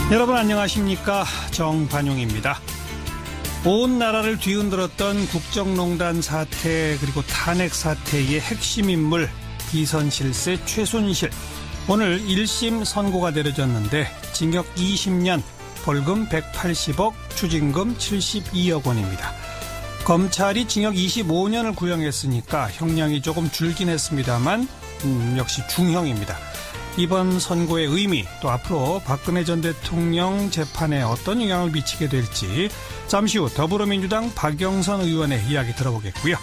여러분 안녕하십니까? 정반용입니다. 온 나라를 뒤흔들었던 국정농단 사태 그리고 탄핵 사태의 핵심 인물 비선실세 최순실. 오늘 1심 선고가 내려졌는데 징역 20년, 벌금 180억, 추징금 72억 원입니다. 검찰이 징역 25년을 구형했으니까 형량이 조금 줄긴 했습니다만 역시 중형입니다. 이번 선고의 의미, 또 앞으로 박근혜 전 대통령 재판에 어떤 영향을 미치게 될지 잠시 후 더불어민주당 박영선 의원의 이야기 들어보겠고요.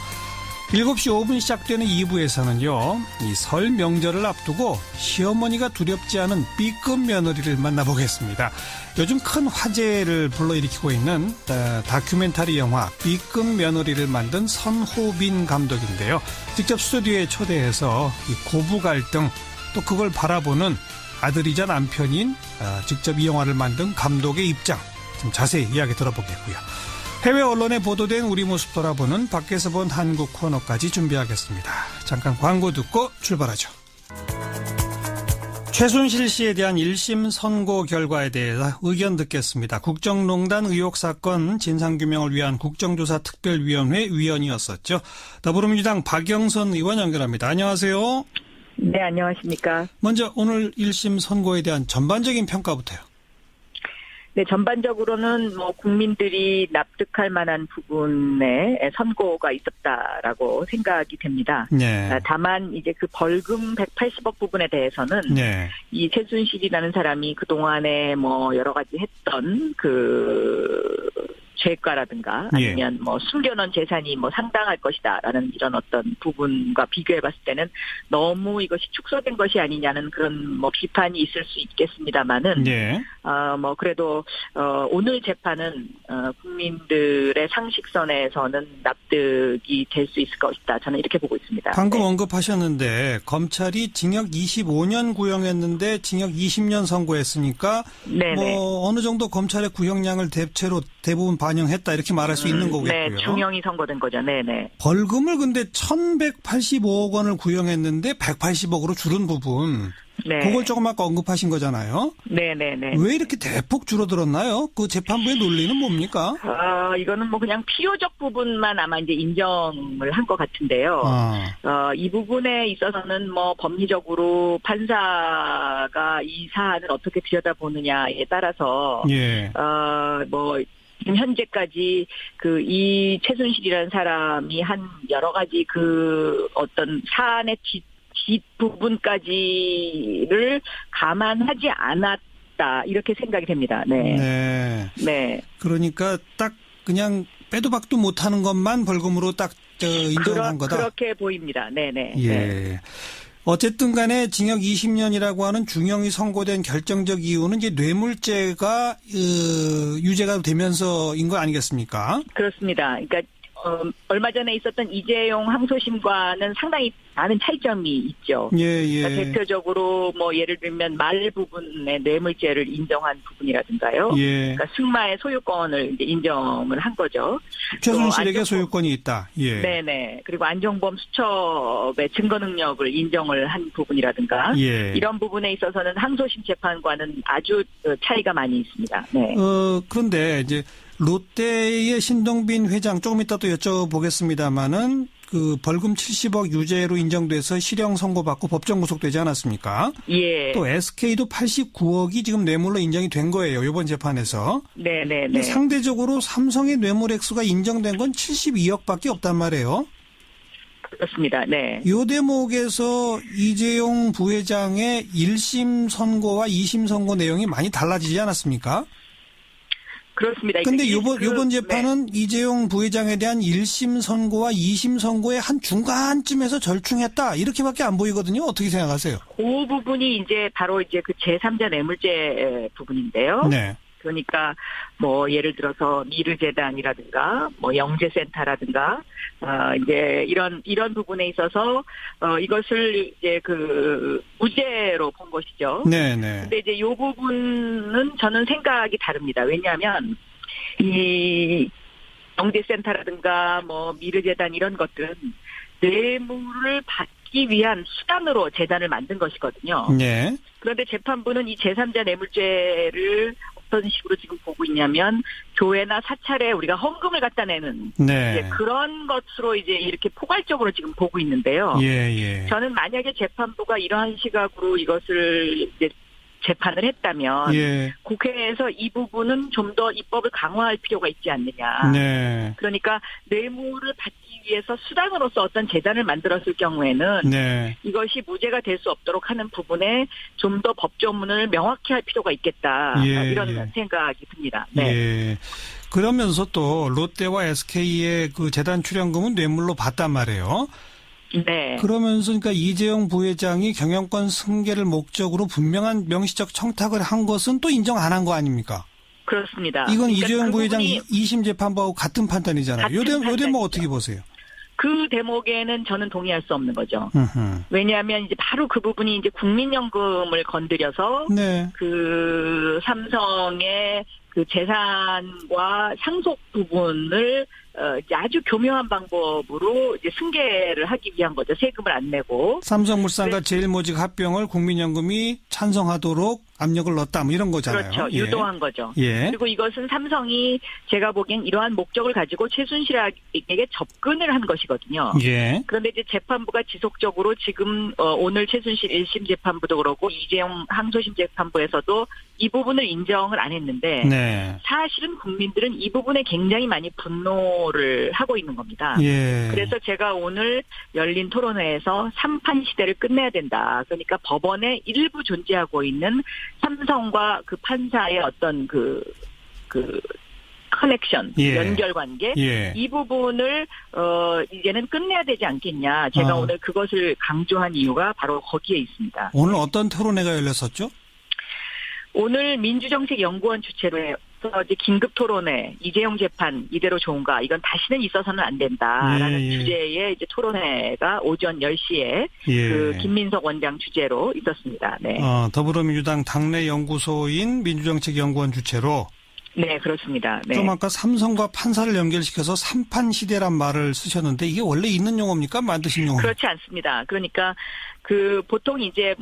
7시 5분 시작되는 2부에서는요. 이 설 명절을 앞두고 시어머니가 두렵지 않은 B급 며느리를 만나보겠습니다. 요즘 큰 화제를 불러일으키고 있는 다큐멘터리 영화 B급 며느리를 만든 선호빈 감독인데요. 직접 스튜디오에 초대해서 이 고부 갈등 또 그걸 바라보는 아들이자 남편인 직접 이 영화를 만든 감독의 입장 좀 자세히 이야기 들어보겠고요. 해외 언론에 보도된 우리 모습 돌아보는 밖에서 본 한국 코너까지 준비하겠습니다. 잠깐 광고 듣고 출발하죠. 최순실 씨에 대한 1심 선고 결과에 대해서 의견 듣겠습니다. 국정농단 의혹 사건 진상규명을 위한 국정조사 특별위원회 위원이었었죠. 더불어민주당 박영선 의원 연결합니다. 안녕하세요. 네, 안녕하십니까. 먼저 오늘 1심 선고에 대한 전반적인 평가부터요. 네, 전반적으로는 국민들이 납득할 만한 부분에 선고가 있었다라고 생각이 됩니다. 네. 다만 이제 그 벌금 180억 부분에 대해서는 네. 이 최순실이라는 사람이 그동안에 여러 가지 했던 죄가라든가 아니면 숨겨놓은 재산이 상당할 것이다라는 이런 어떤 부분과 비교해봤을 때는 너무 이것이 축소된 것이 아니냐는 그런 비판이 있을 수 있겠습니다만은 그래도 오늘 재판은 국민들의 상식선에서는 납득이 될 수 있을 것이다. 저는 이렇게 보고 있습니다. 방금 언급하셨는데 검찰이 징역 25년 구형했는데 징역 20년 선고했으니까 어느 정도 검찰의 구형량을 대부분 반영했다 이렇게 말할 수 있는 거겠고요. 네, 중형이 선고된 거죠. 네네. 벌금을 근데 1,185억 원을 구형했는데 180억으로 줄은 부분. 네. 그걸 조금 아까 언급하신 거잖아요. 네네네. 왜 이렇게 대폭 줄어들었나요? 그 재판부의 논리는 뭡니까? 이거는 그냥 필요적 부분만 아마 이제 인정을 한 것 같은데요. 이 부분에 있어서는 법리적으로 판사가 이 사안을 어떻게 들여다보느냐에 따라서 지금 현재까지 이 최순실이라는 사람이 한 여러 가지 어떤 사안의 뒷부분까지를 감안하지 않았다. 이렇게 생각이 됩니다. 네. 네. 그러니까 딱 그냥 빼도 박도 못하는 것만 벌금으로 딱 인정한 거다. 그렇게 보입니다. 네네. 예. 네. 어쨌든 간에 징역 20년이라고 하는 중형이 선고된 결정적 이유는 이제 뇌물죄가 유죄가 되면서인 거 아니겠습니까? 그렇습니다. 그러니까 얼마 전에 있었던 이재용 항소심과는 상당히 많은 차이점이 있죠. 그러니까 대표적으로 예를 들면 말 부분의 뇌물죄를 인정한 부분이라든가요. 그러니까 승마의 소유권을 이제 인정을 한 거죠. 최순실에게 소유권이 있다. 네네. 그리고 안종범 수첩의 증거 능력을 인정을 한 부분이라든가 이런 부분에 있어서는 항소심 재판과는 아주 차이가 많이 있습니다. 네. 그런데 이제 롯데의 신동빈 회장 조금 이따 또 여쭤보겠습니다만은 그 벌금 70억 유죄로 인정돼서 실형 선고받고 법정 구속되지 않았습니까? 예. 또 SK도 89억이 지금 뇌물로 인정이 된 거예요. 이번 재판에서. 네네네. 상대적으로 삼성의 뇌물 액수가 인정된 건 72억밖에 없단 말이에요. 그렇습니다. 네. 이 대목에서 이재용 부회장의 1심 선고와 2심 선고 내용이 많이 달라지지 않았습니까? 그렇습니다. 근데 요번 재판은 이재용 부회장에 대한 1심 선고와 2심 선고의 한 중간쯤에서 절충했다. 이렇게밖에 안 보이거든요. 어떻게 생각하세요? 그 부분이 이제 바로 이제 그 제3자 뇌물죄 부분인데요. 네. 그러니까 예를 들어서 미르재단이라든가 영재센터라든가 이제 이런 부분에 있어서 이것을 이제 무죄로 본 것이죠. 네네. 근데 이제 요 부분은 저는 생각이 다릅니다. 왜냐하면 이 영재센터라든가 미르재단 이런 것들은 뇌물을 받기 위한 수단으로 재단을 만든 것이거든요. 네. 그런데 재판부는 이 제3자 뇌물죄를 어떤 식으로 지금 보고 있냐면 교회나 사찰에 우리가 헌금을 갖다 내는 네. 이제 그런 것으로 이제 이렇게 포괄적으로 지금 보고 있는데요. 예. 저는 만약에 재판부가 이러한 시각으로 이것을 이제 재판을 했다면 예. 국회에서 이 부분은 좀 더 입법을 강화할 필요가 있지 않느냐. 네. 그러니까 뇌물을 받기 위해서 수단으로서 어떤 재단을 만들었을 경우에는 네. 이것이 무죄가 될 수 없도록 하는 부분에 좀 더 법조문을 명확히 할 필요가 있겠다. 예, 이런 생각이 듭니다. 네. 예. 그러면서 또 롯데와 SK의 그 재단 출연금은 뇌물로 받단 말이에요. 네. 그러면서 그러니까 이재용 부회장이 경영권 승계를 목적으로 분명한 명시적 청탁을 한 것은 또 인정 안 한 거 아닙니까? 그렇습니다. 이건 그러니까 이재용 그 부회장 부분이 2심 재판부하고 같은 판단이잖아요. 요 대목 어떻게 보세요? 그 대목에는 저는 동의할 수 없는 거죠. 으흠. 왜냐하면 이제 바로 그 부분이 이제 국민연금을 건드려서 네. 그 삼성의 그 재산과 상속 부분을 이제 아주 교묘한 방법으로 이제 승계를 하기 위한 거죠. 세금을 안 내고. 삼성물산과 제일모직 합병을 국민연금이 찬성하도록 압력을 넣었다, 뭐 이런 거잖아요. 그렇죠. 예. 유도한 거죠. 예. 그리고 이것은 삼성이 제가 보기엔 이러한 목적을 가지고 최순실에게 접근을 한 것이거든요. 예. 그런데 이제 재판부가 지속적으로 지금 오늘 최순실 1심 재판부도 그렇고 이재용 항소심 재판부에서도 이 부분을 인정을 안 했는데 네. 사실은 국민들은 이 부분에 굉장히 많이 분노를 하고 있는 겁니다. 예. 그래서 제가 오늘 열린 토론회에서 3판 시대를 끝내야 된다. 그러니까 법원에 일부 존재하고 있는 삼성과 그 판사의 어떤 그 커넥션, 예. 연결관계 예. 이 부분을 이제는 끝내야 되지 않겠냐. 제가 오늘 그것을 강조한 이유가 바로 거기에 있습니다. 오늘 어떤 토론회가 열렸었죠? 오늘 민주정책연구원 주최로 해서 이제 긴급 토론회, 이재용 재판 이대로 좋은가, 이건 다시는 있어서는 안 된다라는 예. 주제의 이제 토론회가 오전 10시에 예. 그 김민석 원장 주재로 있었습니다. 네. 더불어민주당 당내 연구소인 민주정책연구원 주최로. 네, 그렇습니다. 네. 좀 아까 삼성과 판사를 연결시켜서 3판 시대란 말을 쓰셨는데 이게 원래 있는 용어입니까? 만드신 용어? 그렇지 않습니다. 그러니까 보통 이제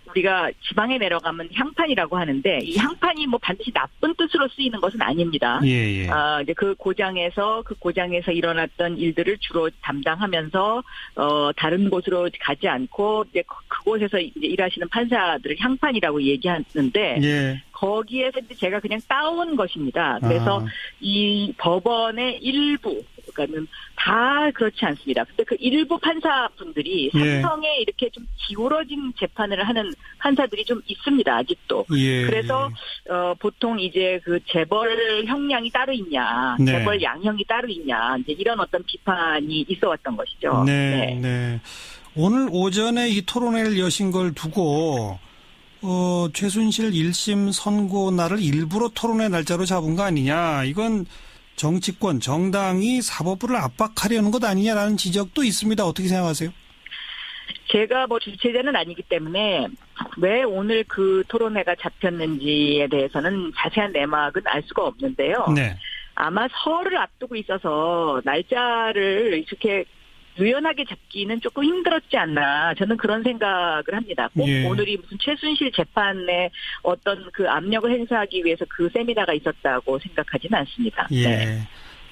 우리가 지방에 내려가면 향판이라고 하는데 이 향판이 반드시 나쁜 뜻으로 쓰이는 것은 아닙니다. 예. 이제 그 고장에서 일어났던 일들을 주로 담당하면서 다른 곳으로 가지 않고 이제 그곳에서 이제 일하시는 판사들을 향판이라고 얘기하는데 예. 거기에서 제가 그냥 따온 것입니다. 그래서 이 법원의 일부, 그러니까는 다 그렇지 않습니다. 근데 그 일부 판사분들이 삼성에 이렇게 좀 기울어진 재판을 하는 판사들이 좀 있습니다. 아직도. 예. 그래서 보통 이제 그 재벌 형량이 따로 있냐, 네. 재벌 양형이 따로 있냐, 이제 이런 어떤 비판이 있어왔던 것이죠. 네. 오늘 오전에 이 토론회를 여신 걸 두고 최순실 1심 선고 날을 일부러 토론회 날짜로 잡은 거 아니냐. 이건 정치권, 정당이 사법부를 압박하려는 것 아니냐라는 지적도 있습니다. 어떻게 생각하세요? 제가 주최자는 아니기 때문에 왜 오늘 그 토론회가 잡혔는지에 대해서는 자세한 내막은 알 수가 없는데요. 네. 아마 설을 앞두고 있어서 날짜를 이렇게 유연하게 잡기는 조금 힘들었지 않나. 저는 그런 생각을 합니다. 꼭 예. 오늘이 무슨 최순실 재판에 어떤 그 압력을 행사하기 위해서 그 세미나가 있었다고 생각하지는 않습니다. 예. 네.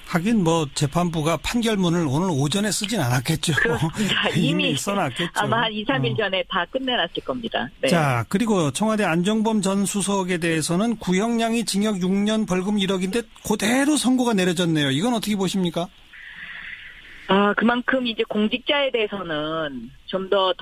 하긴 판결문과 판결문을 오늘 오전에 쓰진 않았겠죠. 그렇습니다. 이미 써놨겠죠. 아마 한 2, 3일 전에 다 끝내놨을 겁니다. 네. 자, 그리고 청와대 안종범 전 수석에 대해서는 구형량이 징역 6년 벌금 1억인데 그대로 선고가 내려졌네요. 이건 어떻게 보십니까? 그만큼 이제 공직자에 대해서는 좀 더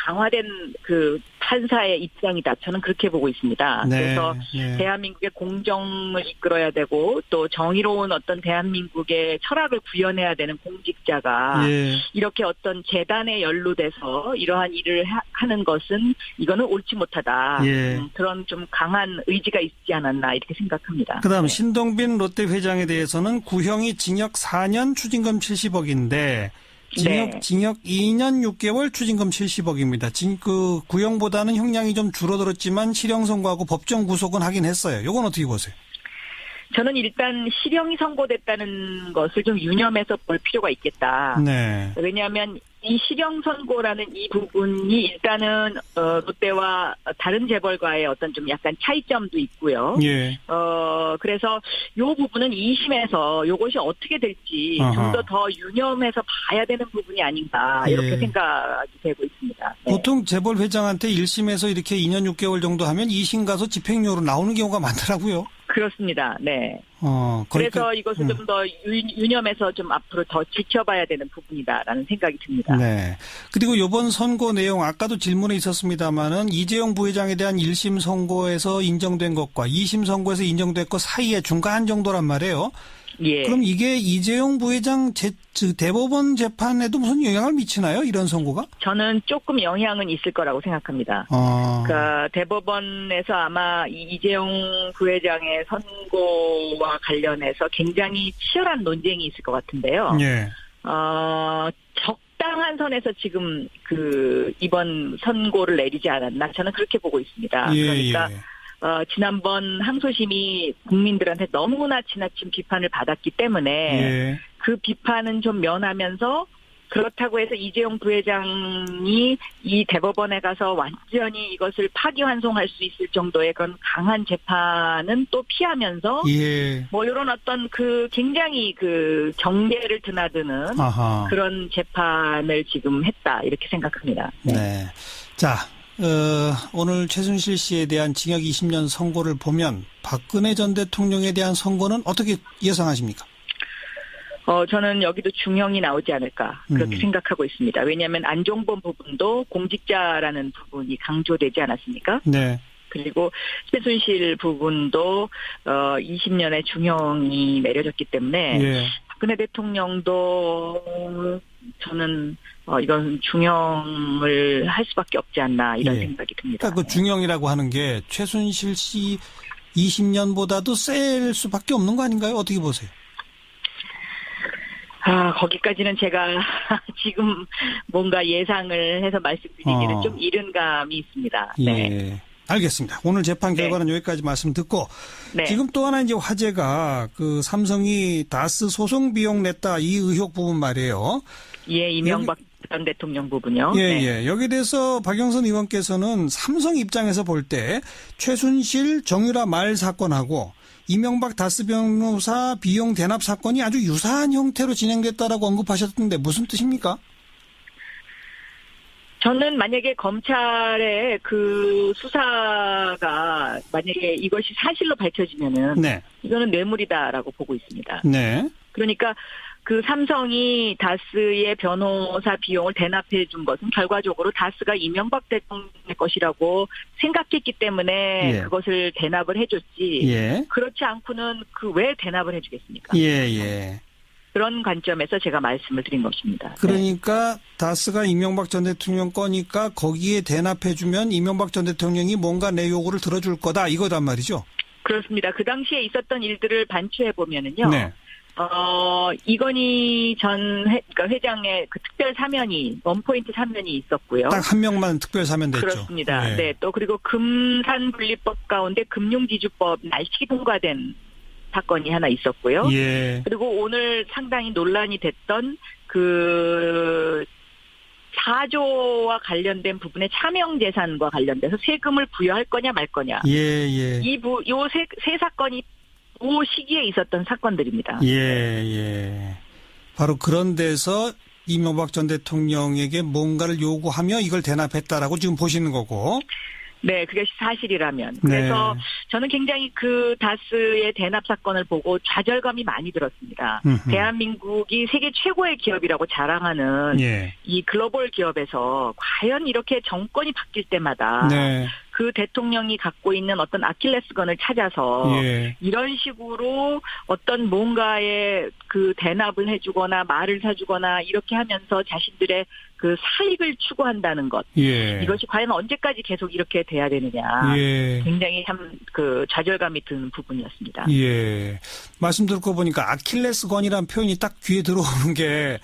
강화된 그 판사의 입장이다. 저는 그렇게 보고 있습니다. 네, 그래서 네. 대한민국의 공정을 이끌어야 되고 또 정의로운 어떤 대한민국의 철학을 구현해야 되는 공직자가 이렇게 어떤 재단에 연루돼서 이러한 일을 하는 것은 이거는 옳지 못하다. 그런 좀 강한 의지가 있지 않았나 이렇게 생각합니다. 그다음 신동빈 롯데 회장에 대해서는 구형이 징역 4년 추징금 70억인데 징역 2년 6개월 추징금 70억입니다. 그 구형보다는 형량이 좀 줄어들었지만 실형 선고하고 법정 구속은 하긴 했어요. 이건 어떻게 보세요? 저는 일단 실형이 선고됐다는 것을 좀 유념해서 볼 필요가 있겠다. 네. 왜냐하면 이 실형 선고라는 이 부분이 일단은 롯데와 다른 재벌과의 어떤 좀 약간 차이점도 있고요. 예. 그래서 요 부분은 2심에서 요것이 어떻게 될지 좀 더 유념해서 봐야 되는 부분이 아닌가 이렇게 생각이 되고 있습니다. 네. 보통 재벌 회장한테 1심에서 이렇게 2년 6개월 정도 하면 2심 가서 집행유예로 나오는 경우가 많더라고요. 그렇습니다. 네. 그래서 이것을 좀 더 유념해서 좀 앞으로 더 지켜봐야 되는 부분이다라는 생각이 듭니다. 네. 그리고 이번 선고 내용 아까도 질문에 있었습니다마는 이재용 부회장에 대한 1심 선고에서 인정된 것과 2심 선고에서 인정된 것 사이에 중간 정도란 말이에요. 예. 그럼 이게 이재용 부회장 대법원 재판에도 무슨 영향을 미치나요? 이런 선고가? 저는 조금 영향은 있을 거라고 생각합니다. 그러니까 대법원에서 아마 이재용 부회장의 선고와 관련해서 굉장히 치열한 논쟁이 있을 것 같은데요. 예. 적당한 선에서 지금 이번 선고를 내리지 않았나 저는 그렇게 보고 있습니다. 예, 그러니까 예. 지난번 항소심이 국민들한테 너무나 지나친 비판을 받았기 때문에 예. 그 비판은 좀 면하면서 그렇다고 해서 이재용 부회장이 이 대법원에 가서 완전히 이것을 파기환송할 수 있을 정도의 그런 강한 재판은 또 피하면서 예. 뭐 이런 어떤 굉장히 경계를 드나드는 그런 재판을 지금 했다 이렇게 생각합니다. 네. 자. 오늘 최순실 씨에 대한 징역 20년 선고를 보면 박근혜 전 대통령에 대한 선고는 어떻게 예상하십니까? 저는 여기도 중형이 나오지 않을까 그렇게 생각하고 있습니다. 왜냐하면 안종범 부분도 공직자라는 부분이 강조되지 않았습니까? 네. 그리고 최순실 부분도 20년의 중형이 내려졌기 때문에 예. 박근혜 대통령도 저는 이건 중형을 할 수밖에 없지 않나 이런 생각이 듭니다. 그러니까 그 중형이라고 하는 게 최순실 씨 20년보다도 셀 수밖에 없는 거 아닌가요? 어떻게 보세요? 거기까지는 제가 지금 뭔가 예상을 해서 말씀드리기는 좀 이른 감이 있습니다. 네. 예. 알겠습니다. 오늘 재판 결과는 여기까지 말씀 듣고 지금 또 하나 이제 화제가 삼성이 다스 소송 비용 냈다 이 의혹 부분 말이에요. 예, 이명박 전 대통령 부분요. 예. 여기에 대해서 박영선 의원께서는 삼성 입장에서 볼 때 최순실 정유라 말 사건하고 이명박 다스 변호사 비용 대납 사건이 아주 유사한 형태로 진행됐다라고 언급하셨던데 무슨 뜻입니까? 저는 만약에 검찰의 수사가 만약에 이것이 사실로 밝혀지면은 이거는 뇌물이다라고 보고 있습니다. 네. 그러니까 삼성이 다스의 변호사 비용을 대납해 준 것은 결과적으로 다스가 이명박 대통령의 것이라고 생각했기 때문에 그것을 대납을 해줬지. 그렇지 않고는 왜 대납을 해주겠습니까? 예. 그런 관점에서 제가 말씀을 드린 것입니다. 그러니까 다스가 이명박 전 대통령 거니까 거기에 대납해주면 이명박 전 대통령이 뭔가 내 요구를 들어줄 거다 이거단 말이죠. 그렇습니다. 그 당시에 있었던 일들을 반추해 보면은요. 이건희 그러니까 회장의 특별 사면이 원포인트 사면이 있었고요. 딱 한 명만 특별 사면 됐죠. 그렇습니다. 네. 또 그리고 금산분리법 가운데 금융지주법 날치기 통과된 사건이 하나 있었고요. 그리고 오늘 상당히 논란이 됐던 4조와 관련된 부분의 차명재산과 관련돼서 세금을 부여할 거냐 말 거냐. 요 세 사건이 그 시기에 있었던 사건들입니다. 바로 그런 데서 이명박 전 대통령에게 뭔가를 요구하며 이걸 대납했다라고 지금 보시는 거고. 네, 그게 사실이라면. 그래서 저는 굉장히 다스의 대납 사건을 보고 좌절감이 많이 들었습니다. 대한민국이 세계 최고의 기업이라고 자랑하는 이 글로벌 기업에서 과연 이렇게 정권이 바뀔 때마다 그 대통령이 갖고 있는 어떤 아킬레스건을 찾아서 이런 식으로 어떤 뭔가의 대납을 해주거나 말을 사주거나 이렇게 하면서 자신들의 그 사익을 추구한다는 것. 예. 이것이 과연 언제까지 계속 이렇게 돼야 되느냐. 예. 굉장히 참 그 좌절감이 드는 부분이었습니다. 예. 말씀 듣고 보니까 아킬레스건이라는 표현이 딱 귀에 들어오는 게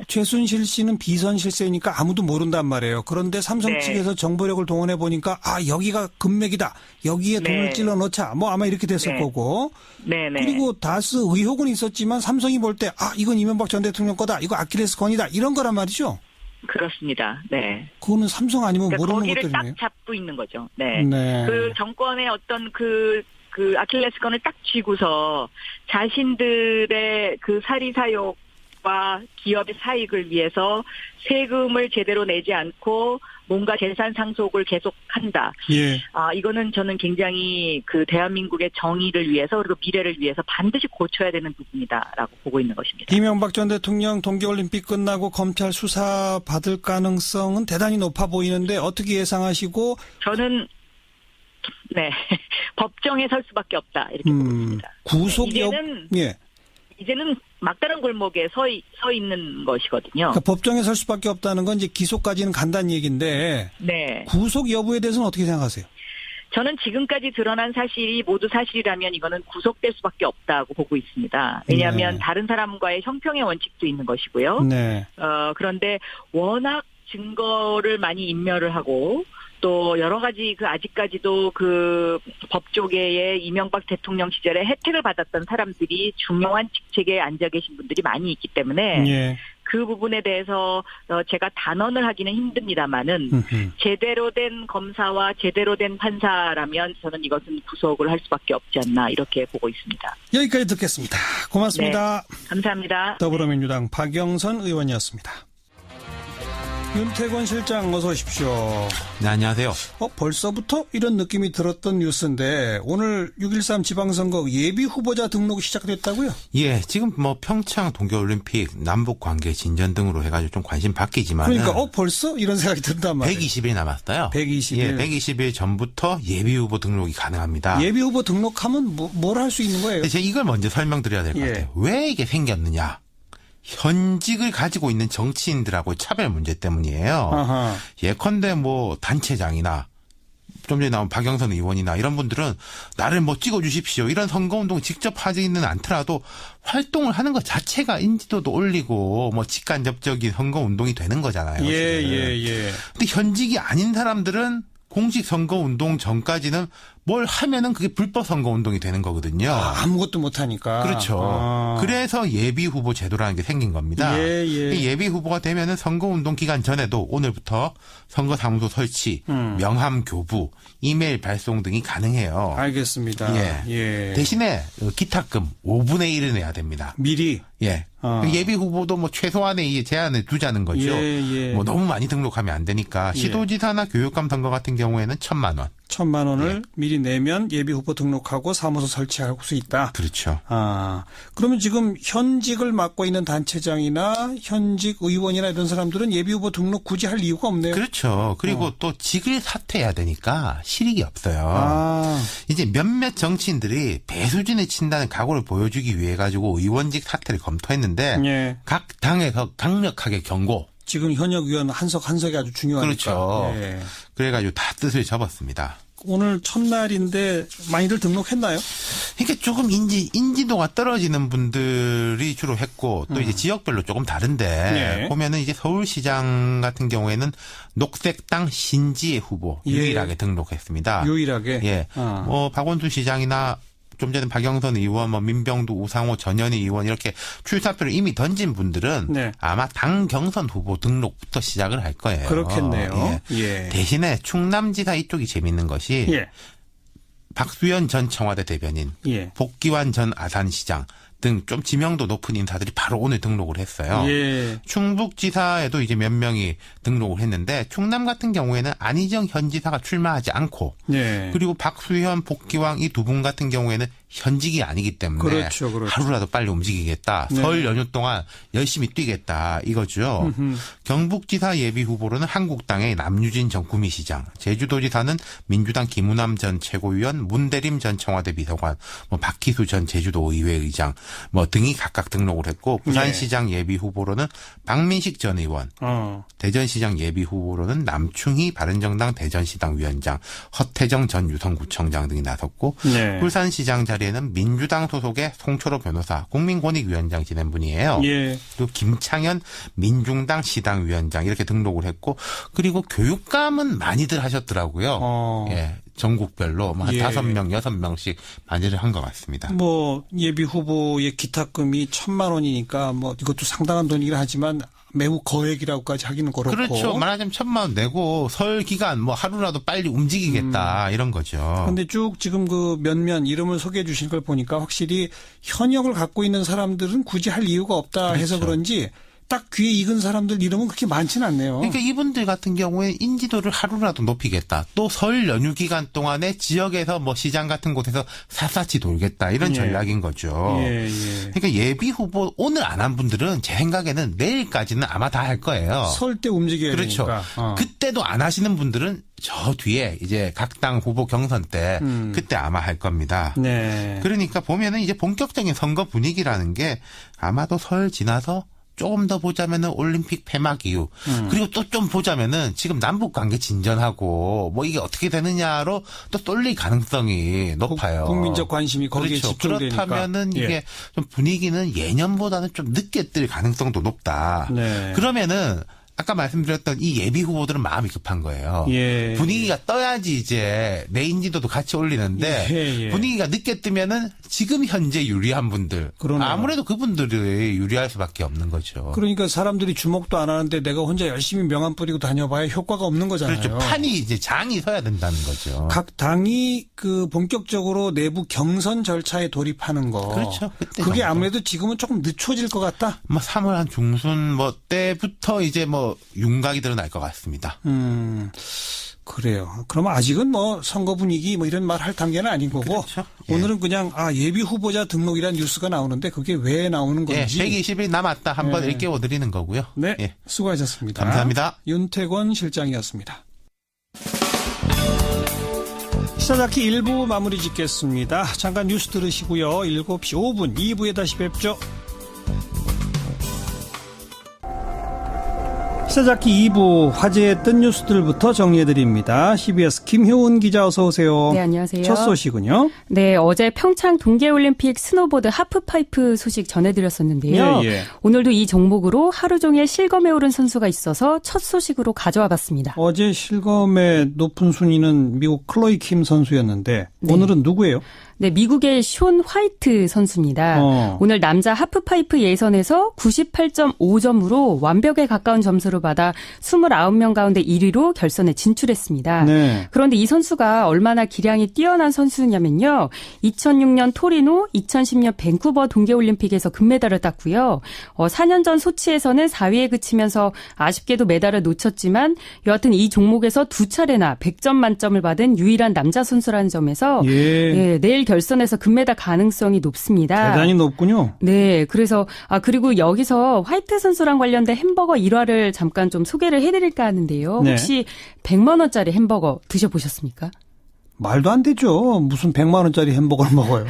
최순실 씨는 비선 실세니까 아무도 모른단 말이에요. 그런데 삼성 네. 측에서 정보력을 동원해 보니까 여기가 금맥이다. 여기에 돈을 네. 찔러 넣자. 뭐 아마 이렇게 됐을 네. 거고. 네네. 그리고 다스 의혹은 있었지만 삼성이 볼 때 이건 이명박 전 대통령 거다. 이거 아킬레스건이다. 이런 거란 말이죠. 그렇습니다. 네. 그거는 삼성 아니면 그러니까 모르는 거기를 것들이네요. 딱 잡고 있는 거죠. 네. 네. 그 정권의 어떤 그 아킬레스건을 딱 쥐고서 자신들의 그 사리사욕과 기업의 사익을 위해서 세금을 제대로 내지 않고 뭔가 재산 상속을 계속한다. 예. 이거는 저는 굉장히 그 대한민국의 정의를 위해서 그리고 미래를 위해서 반드시 고쳐야 되는 부분이다라고 보고 있는 것입니다. 이명박 전 대통령 동계올림픽 끝나고 검찰 수사 받을 가능성은 대단히 높아 보이는데 어떻게 예상하시고? 저는 네 법정에 설 수밖에 없다 이렇게 보고 있습니다. 구속 이제는 막다른 골목에 서 있는 것이거든요. 그러니까 법정에 설 수밖에 없다는 건 이제 기소까지는 간다는 얘기인데 네. 구속 여부에 대해서는 어떻게 생각하세요? 저는 지금까지 드러난 사실이 모두 사실이라면 이거는 구속될 수밖에 없다고 보고 있습니다. 왜냐하면 네. 다른 사람과의 형평의 원칙도 있는 것이고요. 네. 그런데 워낙 증거를 많이 인멸을 하고 또 여러 가지 아직까지도 그 법조계의 이명박 대통령 시절에 혜택을 받았던 사람들이 중요한 직책에 앉아 계신 분들이 많이 있기 때문에 예. 그 부분에 대해서 제가 단언을 하기는 힘듭니다만은 제대로 된 검사와 제대로 된 판사라면 저는 이것은 구속을 할 수밖에 없지 않나 이렇게 보고 있습니다. 여기까지 듣겠습니다. 고맙습니다. 네, 감사합니다. 더불어민주당 박영선 의원이었습니다. 윤태권 실장 어서 오십시오. 네, 안녕하세요. 벌써부터 이런 느낌이 들었던 뉴스인데 오늘 6.13 지방선거 예비 후보자 등록이 시작됐다고요? 예, 지금 평창 동계올림픽 남북 관계 진전 등으로 해가지고 좀 관심 바뀌지만 그러니까 벌써 이런 생각이 든단 말이에요. 120일 남았어요. 120일. 예, 120일 전부터 예비 후보 등록이 가능합니다. 예비 후보 등록하면 뭘 할 수 있는 거예요? 제가 이걸 먼저 설명드려야 될 것 같아요. 왜 이게 생겼느냐? 현직을 가지고 있는 정치인들하고 차별 문제 때문이에요. 아하. 예컨대 단체장이나 좀 전에 나온 박영선 의원이나 이런 분들은 나를 찍어주십시오. 이런 선거운동 직접 하지는 않더라도 활동을 하는 것 자체가 인지도도 올리고 직간접적인 선거운동이 되는 거잖아요. 예. 근데 현직이 아닌 사람들은 공식 선거운동 전까지는 뭘 하면은 그게 불법 선거운동이 되는 거거든요. 아무것도 못하니까. 그렇죠. 그래서 예비 후보 제도라는 게 생긴 겁니다. 예비 후보가 되면은 선거운동 기간 전에도 오늘부터 선거사무소 설치, 명함 교부, 이메일 발송 등이 가능해요. 알겠습니다. 예. 대신에 기탁금 5분의 1을 내야 됩니다. 미리. 예. 예비 후보도 최소한의 제한을 두자는 거죠. 너무 많이 등록하면 안 되니까 시도지사나 교육감 선거 같은 경우에는 1,000만 원. 1,000만 원을 미리 내면 예비 후보 등록하고 사무소 설치할 수 있다. 그렇죠. 그러면 지금 현직을 맡고 있는 단체장이나 현직 의원이나 이런 사람들은 예비 후보 등록 굳이 할 이유가 없네요. 그렇죠. 그리고 또 직을 사퇴해야 되니까 실익이 없어요. 이제 몇몇 정치인들이 배수진을 친다는 각오를 보여주기 위해 가지고 의원직 사퇴를 검토했는데 각 당에서 강력하게 경고. 지금 현역 의원 한석이 아주 중요하니까. 그렇죠. 그래가지고 다 뜻을 접었습니다. 오늘 첫날인데 많이들 등록했나요? 이게 조금 인지도가 떨어지는 분들이 주로 했고 또 이제 지역별로 조금 다른데 보면은 이제 서울시장 같은 경우에는 녹색당 신지혜 후보 유일하게 등록했습니다. 유일하게? 박원순 시장이나 좀 전에 박영선 의원, 민병두, 우상호, 전현희 의원 이렇게 출사표를 이미 던진 분들은 아마 당 경선 후보 등록부터 시작을 할 거예요. 그렇겠네요. 대신에 충남지사 이쪽이 재밌는 것이 박수현 전 청와대 대변인, 복기환 전 아산시장 등 좀 지명도 높은 인사들이 바로 오늘 등록을 했어요. 충북지사에도 이제 몇 명이 등록을 했는데 충남 같은 경우에는 안희정 현 지사가 출마하지 않고 그리고 박수현, 복기왕 이 두 분 같은 경우에는 현직이 아니기 때문에 그렇죠. 하루라도 빨리 움직이겠다. 네. 설 연휴 동안 열심히 뛰겠다 이거죠. 경북지사 예비 후보로는 한국당의 남유진 전 구미시장, 제주도지사는 민주당 김우남 전 최고위원, 문대림 전 청와대 비서관, 박희수 전 제주도의회 의장 등이 각각 등록을 했고 부산시장 예비 후보로는 박민식 전 의원, 대전시장 예비 후보로는 남충희 바른정당 대전시당 위원장, 허태정 전 유성구청장 등이 나섰고 네. 울산시장 자리에는 민주당 소속의 송철호 변호사 국민권익위원장 지낸 분이에요. 예. 그리고 김창현 민중당 시당위원장 이렇게 등록을 했고 그리고 교육감은 많이들 하셨더라고요. 예. 전국별로 한 5명, 6명씩 많이들 한 것 같습니다. 예비 후보의 기탁금이 1,000만 원이니까 이것도 상당한 돈이긴 하지만 매우 거액이라고까지 하기는 그렇고. 그렇죠. 말하자면 1,000만 원 내고 설 기간 하루라도 빨리 움직이겠다 이런 거죠. 그런데 쭉 지금 그 몇몇 이름을 소개해 주신 걸 보니까 확실히 현역을 갖고 있는 사람들은 굳이 할 이유가 없다 해서 그런지 딱 귀에 익은 사람들 이름은 그렇게 많지는 않네요. 그러니까 이분들 같은 경우에 인지도를 하루라도 높이겠다. 또 설 연휴 기간 동안에 지역에서 시장 같은 곳에서 샅샅이 돌겠다. 이런 전략인 거죠. 예. 그러니까 예비 후보 오늘 안 한 분들은 제 생각에는 내일까지는 아마 다 할 거예요. 설 때 움직여야 그렇죠. 되니까. 그때도 안 하시는 분들은 저 뒤에 이제 각 당 후보 경선 때 그때 아마 할 겁니다. 네. 그러니까 보면은 이제 본격적인 선거 분위기라는 게 아마도 설 지나서 조금 더 보자면은 올림픽 폐막 이후 그리고 또 좀 보자면은 지금 남북 관계 진전하고 이게 어떻게 되느냐로 또 쏠릴 가능성이 높아요. 국민적 관심이 거기에 그렇죠. 집중되니까. 그렇다면은 이게 좀 분위기는 예년보다는 좀 늦게 뜰 가능성도 높다. 네. 그러면은 아까 말씀드렸던 이 예비 후보들은 마음이 급한 거예요. 예. 분위기가 떠야지 이제 내 인지도도 같이 올리는데 예. 분위기가 늦게 뜨면은 지금 현재 유리한 분들 그러네요. 아무래도 그분들이 유리할 수밖에 없는 거죠. 그러니까 사람들이 주목도 안 하는데 내가 혼자 열심히 명함 뿌리고 다녀봐야 효과가 없는 거잖아요. 그렇죠. 판이 이제 장이 서야 된다는 거죠. 각 당이 본격적으로 내부 경선 절차에 돌입하는 거. 그렇죠. 그게 아무래도 지금은 조금 늦춰질 것 같다. 3월 한 중순 때부터 이제 윤곽이 드러날 것 같습니다. 그래요. 그러면 아직은 선거 분위기 이런 말 할 단계는 아닌 거고. 그렇죠. 오늘은 그냥 예비 후보자 등록이라는 뉴스가 나오는데 그게 왜 나오는 건지. 120일 남았다 한번 일깨워 드리는 거고요. 네. 수고하셨습니다. 감사합니다. 윤태권 실장이었습니다. 시사자키 1부 마무리 짓겠습니다. 잠깐 뉴스 들으시고요. 7시 5분 2부에 다시 뵙죠. 시사자키 2부 화제의 뜬 뉴스들부터 정리해드립니다. CBS 김효은 기자 어서 오세요. 네, 안녕하세요. 첫 소식은요? 네, 어제 평창 동계올림픽 스노보드 하프파이프 소식 전해드렸었는데요. 예. 오늘도 이 종목으로 하루 종일 실검에 오른 선수가 있어서 첫 소식으로 가져와 봤습니다. 어제 실검의 높은 순위는 미국 클로이 킴 선수였는데 오늘은 누구예요? 네, 미국의 숀 화이트 선수입니다. 오늘 남자 하프파이프 예선에서 98.5점으로 완벽에 가까운 점수를 받아 29명 가운데 1위로 결선에 진출했습니다. 네. 그런데 이 선수가 얼마나 기량이 뛰어난 선수냐면요. 2006년 토리노, 2010년 밴쿠버 동계올림픽에서 금메달을 땄고요. 4년 전 소치에서는 4위에 그치면서 아쉽게도 메달을 놓쳤지만 여하튼 이 종목에서 2차례나 100점 만점을 받은 유일한 남자 선수라는 점에서 내일 결선에서 금메달 가능성이 높습니다. 대단히 높군요. 네, 그래서 그리고 여기서 화이트 선수랑 관련된 햄버거 일화를 잠깐 좀 소개를 해드릴까 하는데요. 혹시 100만 원짜리 햄버거 드셔보셨습니까? 말도 안 되죠. 무슨 100만 원짜리 햄버거를 먹어요.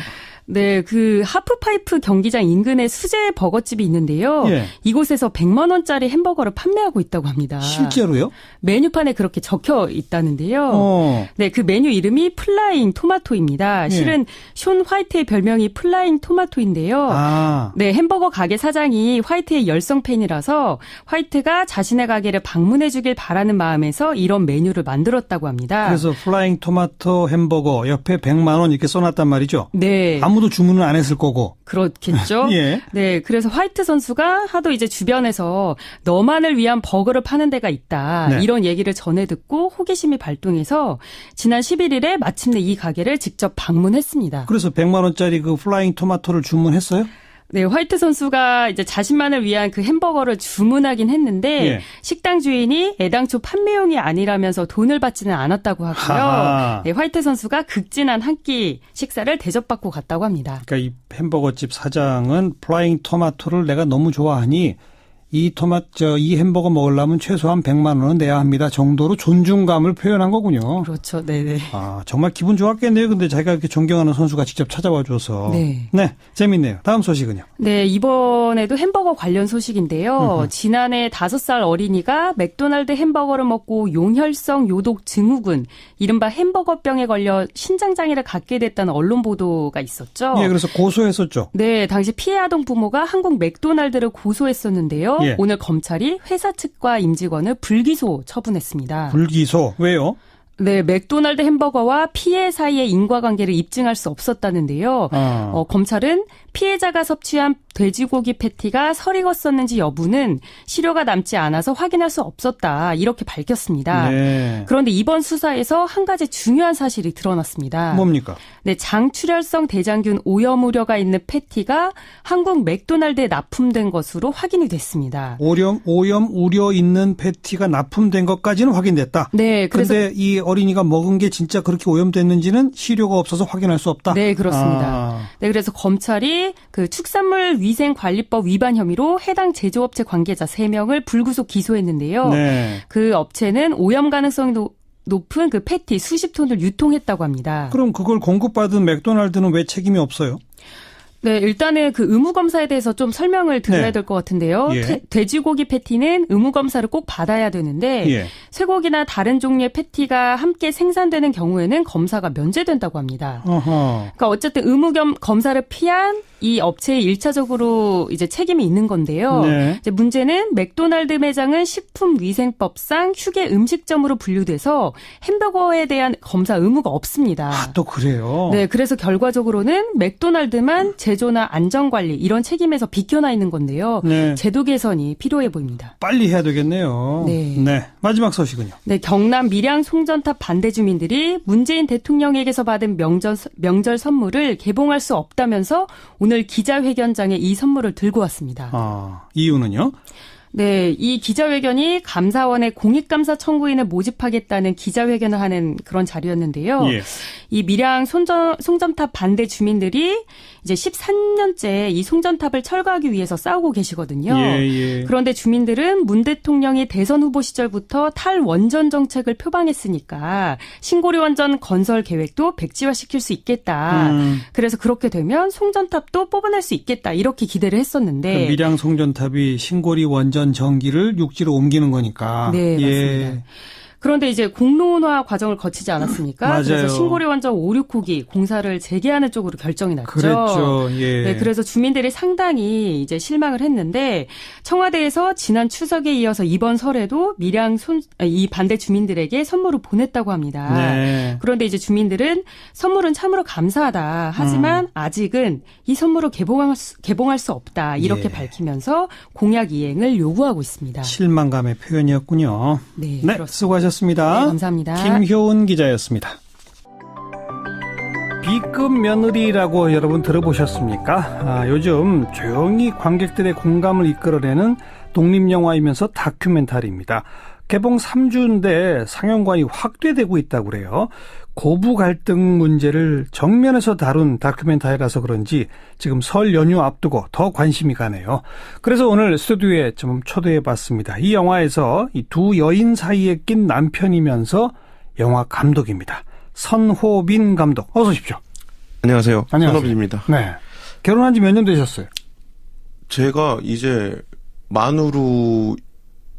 네, 그 하프파이프 경기장 인근에 수제 버거집이 있는데요. 이곳에서 100만 원짜리 햄버거를 판매하고 있다고 합니다. 실제로요? 메뉴판에 그렇게 적혀 있다는데요. 네, 그 메뉴 이름이 플라잉 토마토입니다. 실은 숀 화이트의 별명이 플라잉 토마토인데요. 네, 햄버거 가게 사장이 화이트의 열성 팬이라서 화이트가 자신의 가게를 방문해 주길 바라는 마음에서 이런 메뉴를 만들었다고 합니다. 그래서 플라잉 토마토 햄버거 옆에 100만 원 이렇게 써놨단 말이죠? 네. 아무도 주문은 안 했을 거고. 그렇겠죠. 네, 그래서 화이트 선수가 하도 이제 주변에서 너만을 위한 버거를 파는 데가 있다. 이런 얘기를 전해 듣고 호기심이 발동해서 지난 11일에 마침내 이 가게를 직접 방문했습니다. 그래서 100만 원짜리 그 플라잉 토마토를 주문했어요? 네, 화이트 선수가 이제 자신만을 위한 그 햄버거를 주문하긴 했는데 예. 식당 주인이 애당초 판매용이 아니라면서 돈을 받지는 않았다고 하고요. 네, 화이트 선수가 극진한 한 끼 식사를 대접받고 갔다고 합니다. 그러니까 이 햄버거집 사장은 플라잉 토마토를 내가 너무 좋아하니 이 햄버거 먹으려면 최소한 100만 원은 내야 합니다 정도로 존중감을 표현한 거군요. 그렇죠. 네네. 아, 정말 기분 좋았겠네요. 근데 자기가 이렇게 존경하는 선수가 직접 찾아와 줘서. 네. 네. 재밌네요. 다음 소식은요. 네. 이번에도 햄버거 관련 소식인데요. 지난해 5살 어린이가 맥도날드 햄버거를 먹고 용혈성 요독 증후군, 이른바 햄버거병에 걸려 신장장애를 갖게 됐다는 언론 보도가 있었죠. 예, 그래서 고소했었죠. 네. 당시 피해 아동 부모가 한국 맥도날드를 고소했었는데요. 예. 오늘 검찰이 회사 측과 임직원을 불기소 처분했습니다. 불기소? 왜요? 네, 맥도날드 햄버거와 피해 사이의 인과관계를 입증할 수 없었다는데요. 검찰은 피해자가 섭취한 돼지고기 패티가 설익었었는지 여부는 시료가 남지 않아서 확인할 수 없었다, 이렇게 밝혔습니다. 네. 그런데 이번 수사에서 한 가지 중요한 사실이 드러났습니다. 뭡니까? 네, 장출혈성 대장균 오염 우려가 있는 패티가 한국 맥도날드에 납품된 것으로 확인이 됐습니다. 오염 우려 있는 패티가 납품된 것까지는 확인됐다? 네. 그런데 이 어린이가 먹은 게 진짜 그렇게 오염됐는지는 시료가 없어서 확인할 수 없다? 네, 그렇습니다. 네, 그래서 검찰이 그 축산물 위생관리법 위반 혐의로 해당 제조업체 관계자 3명을 불구속 기소했는데요. 네. 그 업체는 오염 가능성이 높은 그 패티 수십 톤을 유통했다고 합니다. 그럼 그걸 공급받은 맥도날드는 왜 책임이 없어요? 네, 일단은 그 의무검사에 대해서 좀 설명을 드려야 될 것 같은데요. 예. 돼지고기 패티는 의무검사를 꼭 받아야 되는데 예. 쇠고기나 다른 종류의 패티가 함께 생산되는 경우에는 검사가 면제된다고 합니다. 그러니까 어쨌든 의무검사를 피한 이 업체에 1차적으로 이제 책임이 있는 건데요. 네. 이제 문제는 맥도날드 매장은 식품위생법상 휴게 음식점으로 분류돼서 햄버거에 대한 검사 의무가 없습니다. 아, 또 그래요? 네, 그래서 결과적으로는 맥도날드만 제조나 안전관리 이런 책임에서 비껴나 있는 건데요. 네. 제도 개선이 필요해 보입니다. 빨리 해야 되겠네요. 네. 네. 마지막 소식은요. 네, 경남 밀양 송전탑 반대 주민들이 문재인 대통령에게서 받은 명절 선물을 개봉할 수 없다면서 오늘 기자회견장에 이 선물을 들고 왔습니다. 아, 이유는요? 네, 이 기자회견이 감사원의 공익감사 청구인을 모집하겠다는 기자회견을 하는 그런 자리였는데요. 예. 이 밀양 송전탑 반대 주민들이 이제 13년째 이 송전탑을 철거하기 위해서 싸우고 계시거든요. 예. 그런데 주민들은 문 대통령이 대선 후보 시절부터 탈원전 정책을 표방했으니까 신고리 원전 건설 계획도 백지화시킬 수 있겠다. 그래서 그렇게 되면 송전탑도 뽑아낼 수 있겠다, 이렇게 기대를 했었는데. 그 밀양 송전탑이 신고리 원전 전기를 육지로 옮기는 거니까. 네, 맞습니다. 그런데 이제 공론화 과정을 거치지 않았습니까? 맞아요. 그래서 신고리 원전 5, 6호기 공사를 재개하는 쪽으로 결정이 났죠. 그랬죠. 예. 네, 그래서 주민들이 상당히 이제 실망을 했는데 청와대에서 지난 추석에 이어서 이번 설에도 밀양 이 반대 주민들에게 선물을 보냈다고 합니다. 네. 그런데 이제 주민들은 선물은 참으로 감사하다. 하지만 아직은 이 선물을 개봉할 수 없다. 이렇게 예. 밝히면서 공약 이행을 요구하고 있습니다. 실망감의 표현이었군요. 네, 네, 수고하셨습니다. 네, 감사합니다. 김효은 기자였습니다. B급 며느리라고 여러분 들어보셨습니까? 요즘 조용히 관객들의 공감을 이끌어내는 독립영화이면서 다큐멘터리입니다. 개봉 3주인데 상영관이 확대되고 있다고 그래요. 고부 갈등 문제를 정면에서 다룬 다큐멘터리라서 그런지 지금 설 연휴 앞두고 더 관심이 가네요. 그래서 오늘 스튜디오에 좀 초대해봤습니다. 이 영화에서 이 두 여인 사이에 낀 남편이면서 영화 감독입니다. 선호빈 감독, 어서 오십시오. 안녕하세요. 선호빈입니다. 네. 결혼한 지 몇 년 되셨어요? 제가 이제 만으로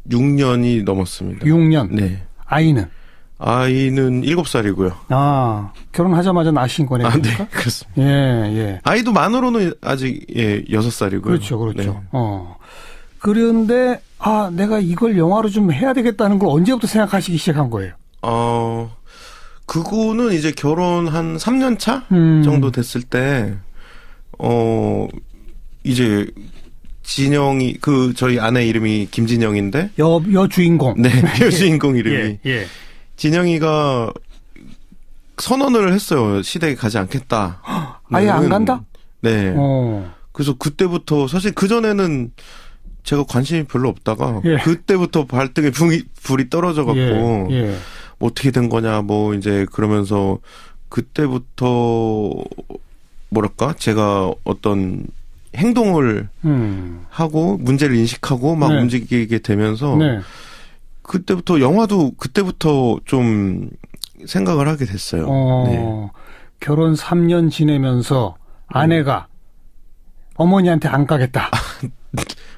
6년이 넘었습니다. 6년? 네. 아이는 7살이고요. 아, 결혼하자마자 낳으신 거네요. 아, 네, 그렇습니다. 예. 아이도 만으로는 아직 6살이고요. 그렇죠. 네. 그런데 내가 이걸 영화로 좀 해야 되겠다는 걸 언제부터 생각하시기 시작한 거예요? 그거는 이제 결혼 한 3년 차 정도 됐을 때 이제 진영이 저희 아내 이름이 김진영인데 여주인공. 네, 여주인공 이름이. 예. 진영이가 선언을 했어요. 시댁에 가지 않겠다. 아예 안 간다? 네. 그래서 그때부터 사실 그전에는 제가 관심이 별로 없다가 예. 그때부터 발등에 불이 떨어져갖고 예. 예. 뭐 어떻게 된 거냐 뭐 이제 그러면서 그때부터 뭐랄까 제가 어떤 행동을 하고 문제를 인식하고 막 네. 움직이게 되면서 네. 그때부터 영화도 그때부터 좀 생각을 하게 됐어요. 네. 결혼 3년 지내면서 아내가 어머니한테 안 가겠다.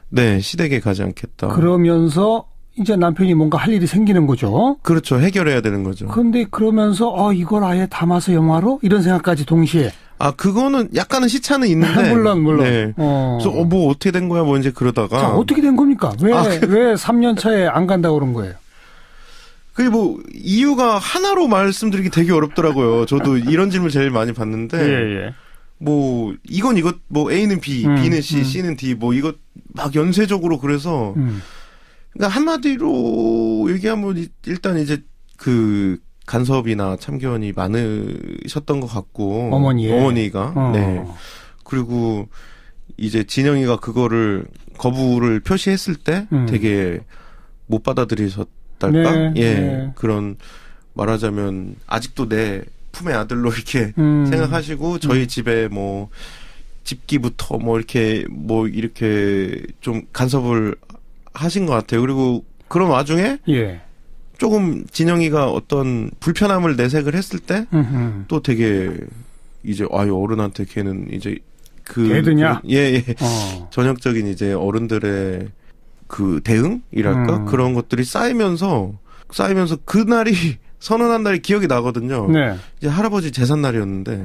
네, 시댁에 가지 않겠다. 그러면서 이제 남편이 뭔가 할 일이 생기는 거죠. 그렇죠. 해결해야 되는 거죠. 그런데 그러면서 이걸 아예 담아서 영화로 이런 생각까지 동시에. 그거는 약간은 시차는 있는데. 물론. 네. 그래서 뭐 어떻게 된 거야 뭐 이제 그러다가. 자, 어떻게 된 겁니까? 왜 3년 차에 안 간다고 그런 거예요? 그게 뭐 이유가 하나로 말씀드리기 되게 어렵더라고요. 저도 이런 질문 제일 많이 받는데. 예. 뭐 이건 이것 뭐 A는 B, B는 C, C는 D 뭐 이것 막 연쇄적으로 그래서 그러니까 한마디로 얘기하면 일단 이제 그 간섭이나 참견이 많으셨던 것 같고 어머니가 네 그리고 이제 진영이가 그거를 거부를 표시했을 때 되게 못 받아들이셨달까 네. 그런 말하자면 아직도 내 품의 아들로 이렇게 생각하시고 저희 집에 뭐 집기부터 뭐 이렇게 좀 간섭을 하신 것 같아요. 그리고 그런 와중에 조금 진영이가 어떤 불편함을 내색을 했을 때 또 되게 이제 어른한테 걔는 이제 걔드냐? 전형적인 이제 어른들의 그 대응이랄까 그런 것들이 쌓이면서 그날이 선언한 날이 기억이 나거든요. 네. 이제 할아버지 제삿날이었는데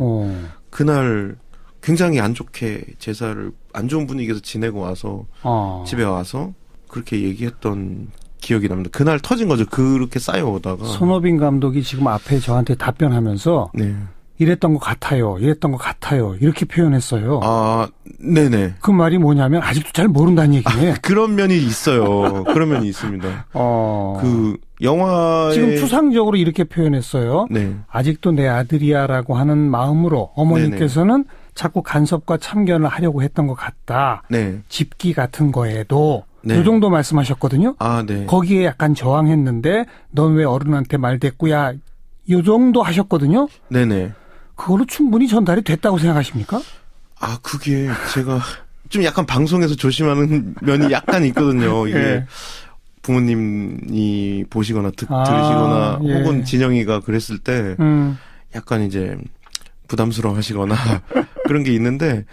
그날 굉장히 안 좋게 제사를 안 좋은 분위기에서 지내고 와서 집에 와서 그렇게 얘기했던 기억이 납니다. 그날 터진 거죠. 그렇게 쌓여오다가. 손호빈 감독이 지금 앞에 저한테 답변하면서 이랬던 것 같아요. 이렇게 표현했어요. 네네. 그 말이 뭐냐면 아직도 잘 모른다는 얘기네. 그런 면이 있어요. 그런 면이 있습니다. 그 영화에 지금 추상적으로 이렇게 표현했어요. 네. 아직도 내 아들이야라고 하는 마음으로 어머니께서는 자꾸 간섭과 참견을 하려고 했던 것 같다. 네. 집기 같은 거에도 이 정도 말씀하셨거든요. 네. 거기에 약간 저항했는데 넌 왜 어른한테 말댔구야. 이 정도 하셨거든요. 네네. 그걸로 충분히 전달이 됐다고 생각하십니까? 그게 제가 좀 약간 방송에서 조심하는 면이 약간 있거든요. 이게 부모님이 보시거나 들으시거나 혹은 진영이가 그랬을 때 약간 이제 부담스러워 하시거나 그런 게 있는데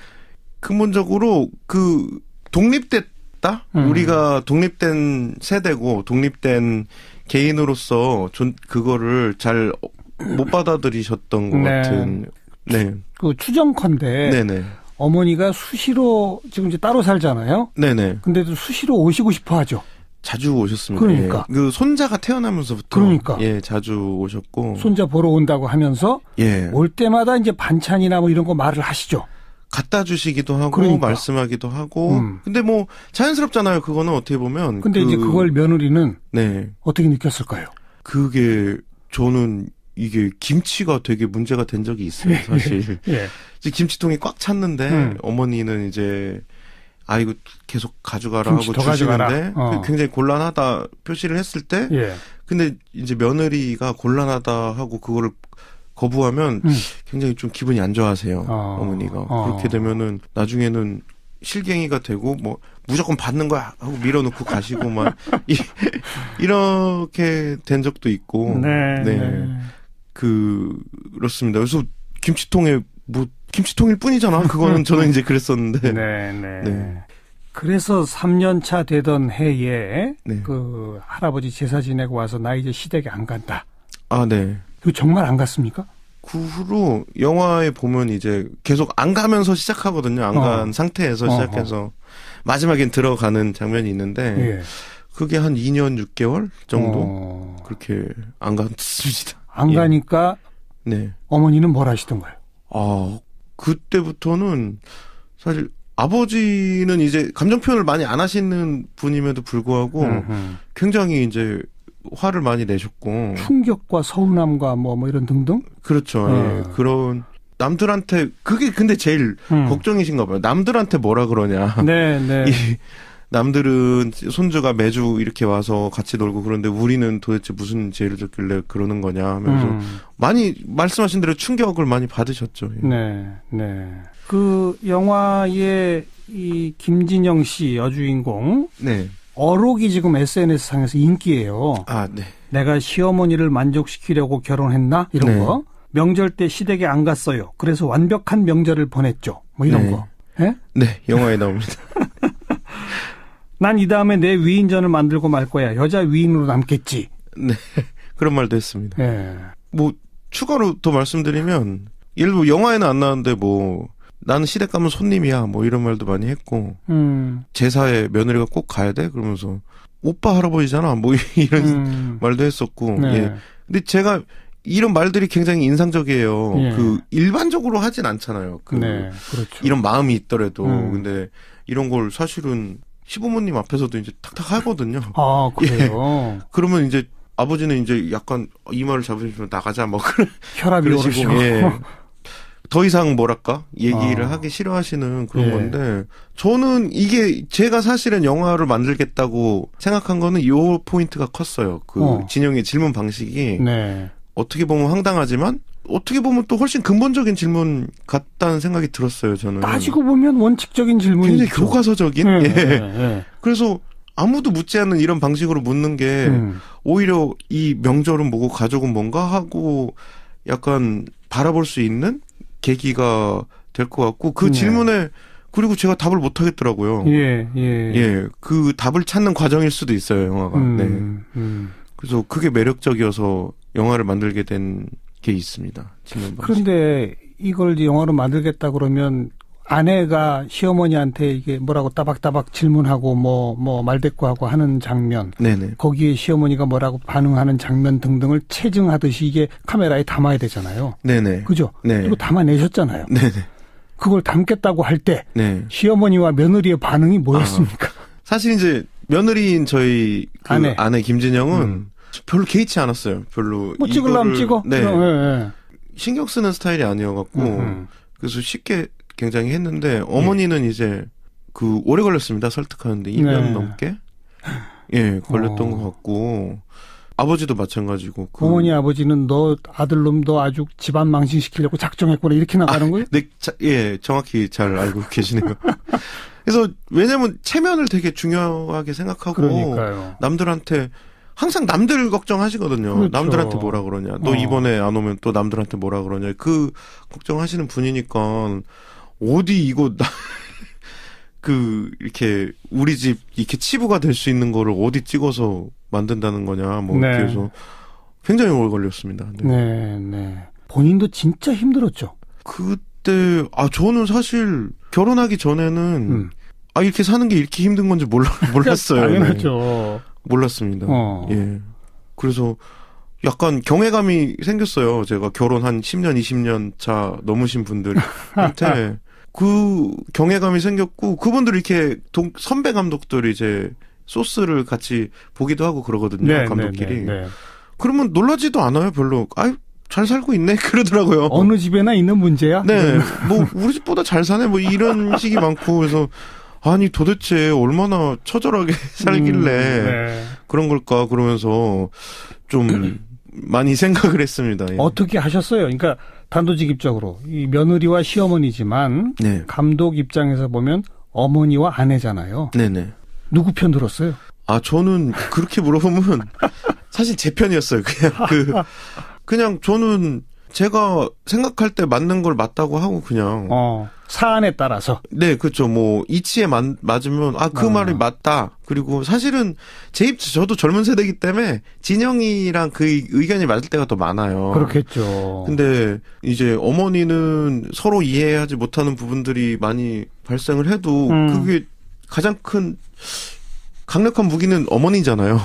근본적으로 그 독립됐다? 우리가 독립된 세대고 독립된 개인으로서 그거를 잘 못 받아들이셨던 것 같은. 네. 그 추정컨대. 네네. 어머니가 수시로 지금 이제 따로 살잖아요. 네네. 근데도 수시로 오시고 싶어 하죠. 자주 오셨습니다. 그러니까. 그 손자가 태어나면서부터. 그러니까. 자주 오셨고. 손자 보러 온다고 하면서. 올 때마다 이제 반찬이나 뭐 이런 거 말을 하시죠. 갖다 주시기도 하고 말씀하기도 하고. 근데 뭐 자연스럽잖아요. 그거는 어떻게 보면. 근데 이제 그걸 며느리는 어떻게 느꼈을까요? 그게 저는 이게 김치가 되게 문제가 된 적이 있어요. 사실. 김치통이 꽉 찼는데 어머니는 이제 이거 계속 가져가라 하고 주시는데 굉장히 곤란하다 표시를 했을 때 근데 이제 며느리가 곤란하다 하고 그거를 거부하면 굉장히 좀 기분이 안 좋아하세요. 어머니가. 그렇게 되면은 나중에는 실갱이가 되고 뭐 무조건 받는 거야 하고 밀어놓고 가시고 막 이렇게 된 적도 있고. 그렇습니다. 그래서 김치통일 뿐이잖아. 그거는 저는 이제 그랬었는데. 그래서 3년 차 되던 해에 그 할아버지 제사 지내고 와서 나 이제 시댁에 안 간다. 네. 그 정말 안 갔습니까? 그 후로 영화에 보면 이제 계속 안 가면서 시작하거든요. 안 간 상태에서 시작해서 마지막엔 들어가는 장면이 있는데 그게 한 2년 6개월 정도 그렇게 안 갔습니다. 안 가니까 어머니는 뭘 하시던가요? 그때부터는 사실 아버지는 이제 감정 표현을 많이 안 하시는 분임에도 불구하고 굉장히 이제 화를 많이 내셨고 충격과 서운함과 뭐 이런 등등? 그렇죠. 그런 남들한테 그게 근데 제일 걱정이신가 봐요. 남들한테 뭐라 그러냐. 네, 네. 남들은 손주가 매주 이렇게 와서 같이 놀고 그런데 우리는 도대체 무슨 죄를 졌길래 그러는 거냐 하면서 많이 말씀하신 대로 충격을 많이 받으셨죠. 네, 네. 그 영화의 이 김진영 씨 여주인공. 네. 어록이 지금 SNS상에서 인기예요. 아, 네. 내가 시어머니를 만족시키려고 결혼했나? 이런 네. 거. 명절 때 시댁에 안 갔어요. 그래서 완벽한 명절을 보냈죠. 뭐 이런 네. 거. 예? 네, 영화에 나옵니다. 난 이 다음에 내 위인전을 만들고 말 거야. 여자 위인으로 남겠지. 네, 그런 말도 했습니다. 예. 뭐 추가로 더 말씀드리면 예를 들어 영화에는 안 나왔는데 뭐 나는 시댁 가면 손님이야 뭐 이런 말도 많이 했고 제사에 며느리가 꼭 가야 돼 그러면서 오빠 할아버지잖아 뭐 이런 말도 했었고 네. 예. 근데 제가 이런 말들이 굉장히 인상적이에요. 예. 그 일반적으로 하진 않잖아요. 그 네, 그렇죠. 이런 마음이 있더라도 근데 이런 걸 사실은 시부모님 앞에서도 이제 탁탁 하거든요. 아, 그래요? 예. 그러면 이제 아버지는 이제 약간 이마를 잡으시면 나가자 뭐 그런 혈압이 오르시고. 예. 더 이상 뭐랄까 얘기를 하기 싫어하시는 그런 예. 건데 저는 이게 제가 사실은 영화를 만들겠다고 생각한 거는 요 포인트가 컸어요. 그 진영의 질문 방식이 네. 어떻게 보면 황당하지만 어떻게 보면 또 훨씬 근본적인 질문 같다는 생각이 들었어요. 저는 따지고 보면 원칙적인 질문이죠. 굉장히 교과서적인. 네, 예. 네, 네. 그래서 아무도 묻지 않는 이런 방식으로 묻는 게 오히려 이 명절은 뭐고 가족은 뭔가 하고 약간 바라볼 수 있는 계기가 될 것 같고 그 질문에 그리고 제가 답을 못 하겠더라고요. 예, 예. 예. 그 답을 찾는 과정일 수도 있어요, 영화가. 네. 그래서 그게 매력적이어서 영화를 만들게 된 게 있습니다. 그런데 이걸 영화로 만들겠다 그러면 아내가 시어머니한테 이게 뭐라고 따박따박 질문하고 뭐 말대꾸하고 하는 장면, 네네. 거기에 시어머니가 뭐라고 반응하는 장면 등등을 체증하듯이 이게 카메라에 담아야 되잖아요. 네네. 그죠? 네. 그리고 담아내셨잖아요. 네네. 그걸 담겠다고 할 때 네. 시어머니와 며느리의 반응이 뭐였습니까? 사실 이제 며느리인 저희 그 아내 김진영은 별로 개의치 않았어요. 별로 뭐 찍으려면 찍어. 네. 네. 신경 쓰는 스타일이 아니어갖고 그래서 쉽게 굉장히 했는데 어머니는 이제 그 오래 걸렸습니다. 설득하는데 2년 넘게 예 걸렸던 것 같고 아버지도 마찬가지고. 어머니 아버지는 너 아들놈 너 아주 집안 망신시키려고 작정했구나 이렇게 나가는 거예요? 네, 예 정확히 잘 알고 계시네요. 그래서 왜냐면 체면을 되게 중요하게 생각하고 그러니까요. 남들한테 항상 남들 걱정하시거든요. 그렇죠. 남들한테 뭐라 그러냐. 너 이번에 안 오면 또 남들한테 뭐라 그러냐. 그 걱정하시는 분이니까 어디 이거 이렇게 우리 집 이렇게 치부가 될 수 있는 거를 어디 찍어서 만든다는 거냐. 뭐 네. 이렇게 해서 굉장히 오래 걸렸습니다. 네, 네. 본인도 진짜 힘들었죠. 그때 저는 사실 결혼하기 전에는 이렇게 사는 게 이렇게 힘든 건지 몰랐어요. 당연하죠. 몰랐습니다. 예. 그래서 약간 경외감이 생겼어요. 제가 결혼 한 10년, 20년 차 넘으신 분들한테 그 경외감이 생겼고 그분들이 이렇게 선배 감독들이 이제 소스를 같이 보기도 하고 그러거든요. 네, 감독끼리. 네, 네. 그러면 놀라지도 않아요. 별로. 잘 살고 있네. 그러더라고요. 어느 집에나 있는 문제야? 네. 뭐 우리 집보다 잘 사네. 뭐 이런 식이 많고 그래서 아니 도대체 얼마나 처절하게 살길래 네. 그런 걸까 그러면서 좀 많이 생각을 했습니다. 예. 어떻게 하셨어요? 그러니까 단도직입적으로 이 며느리와 시어머니지만 네. 감독 입장에서 보면 어머니와 아내잖아요. 네네. 누구 편 들었어요? 저는 그렇게 물어보면 사실 제 편이었어요. 그냥 저는 제가 생각할 때 맞는 걸 맞다고 하고 그냥. 사안에 따라서. 네, 그렇죠. 뭐 이치에 맞으면 그 말이 맞다. 그리고 사실은 저도 젊은 세대이기 때문에 진영이랑 그 의견이 맞을 때가 더 많아요. 그렇겠죠. 근데 이제 어머니는 서로 이해하지 못하는 부분들이 많이 발생을 해도 그게 가장 큰 강력한 무기는 어머니잖아요.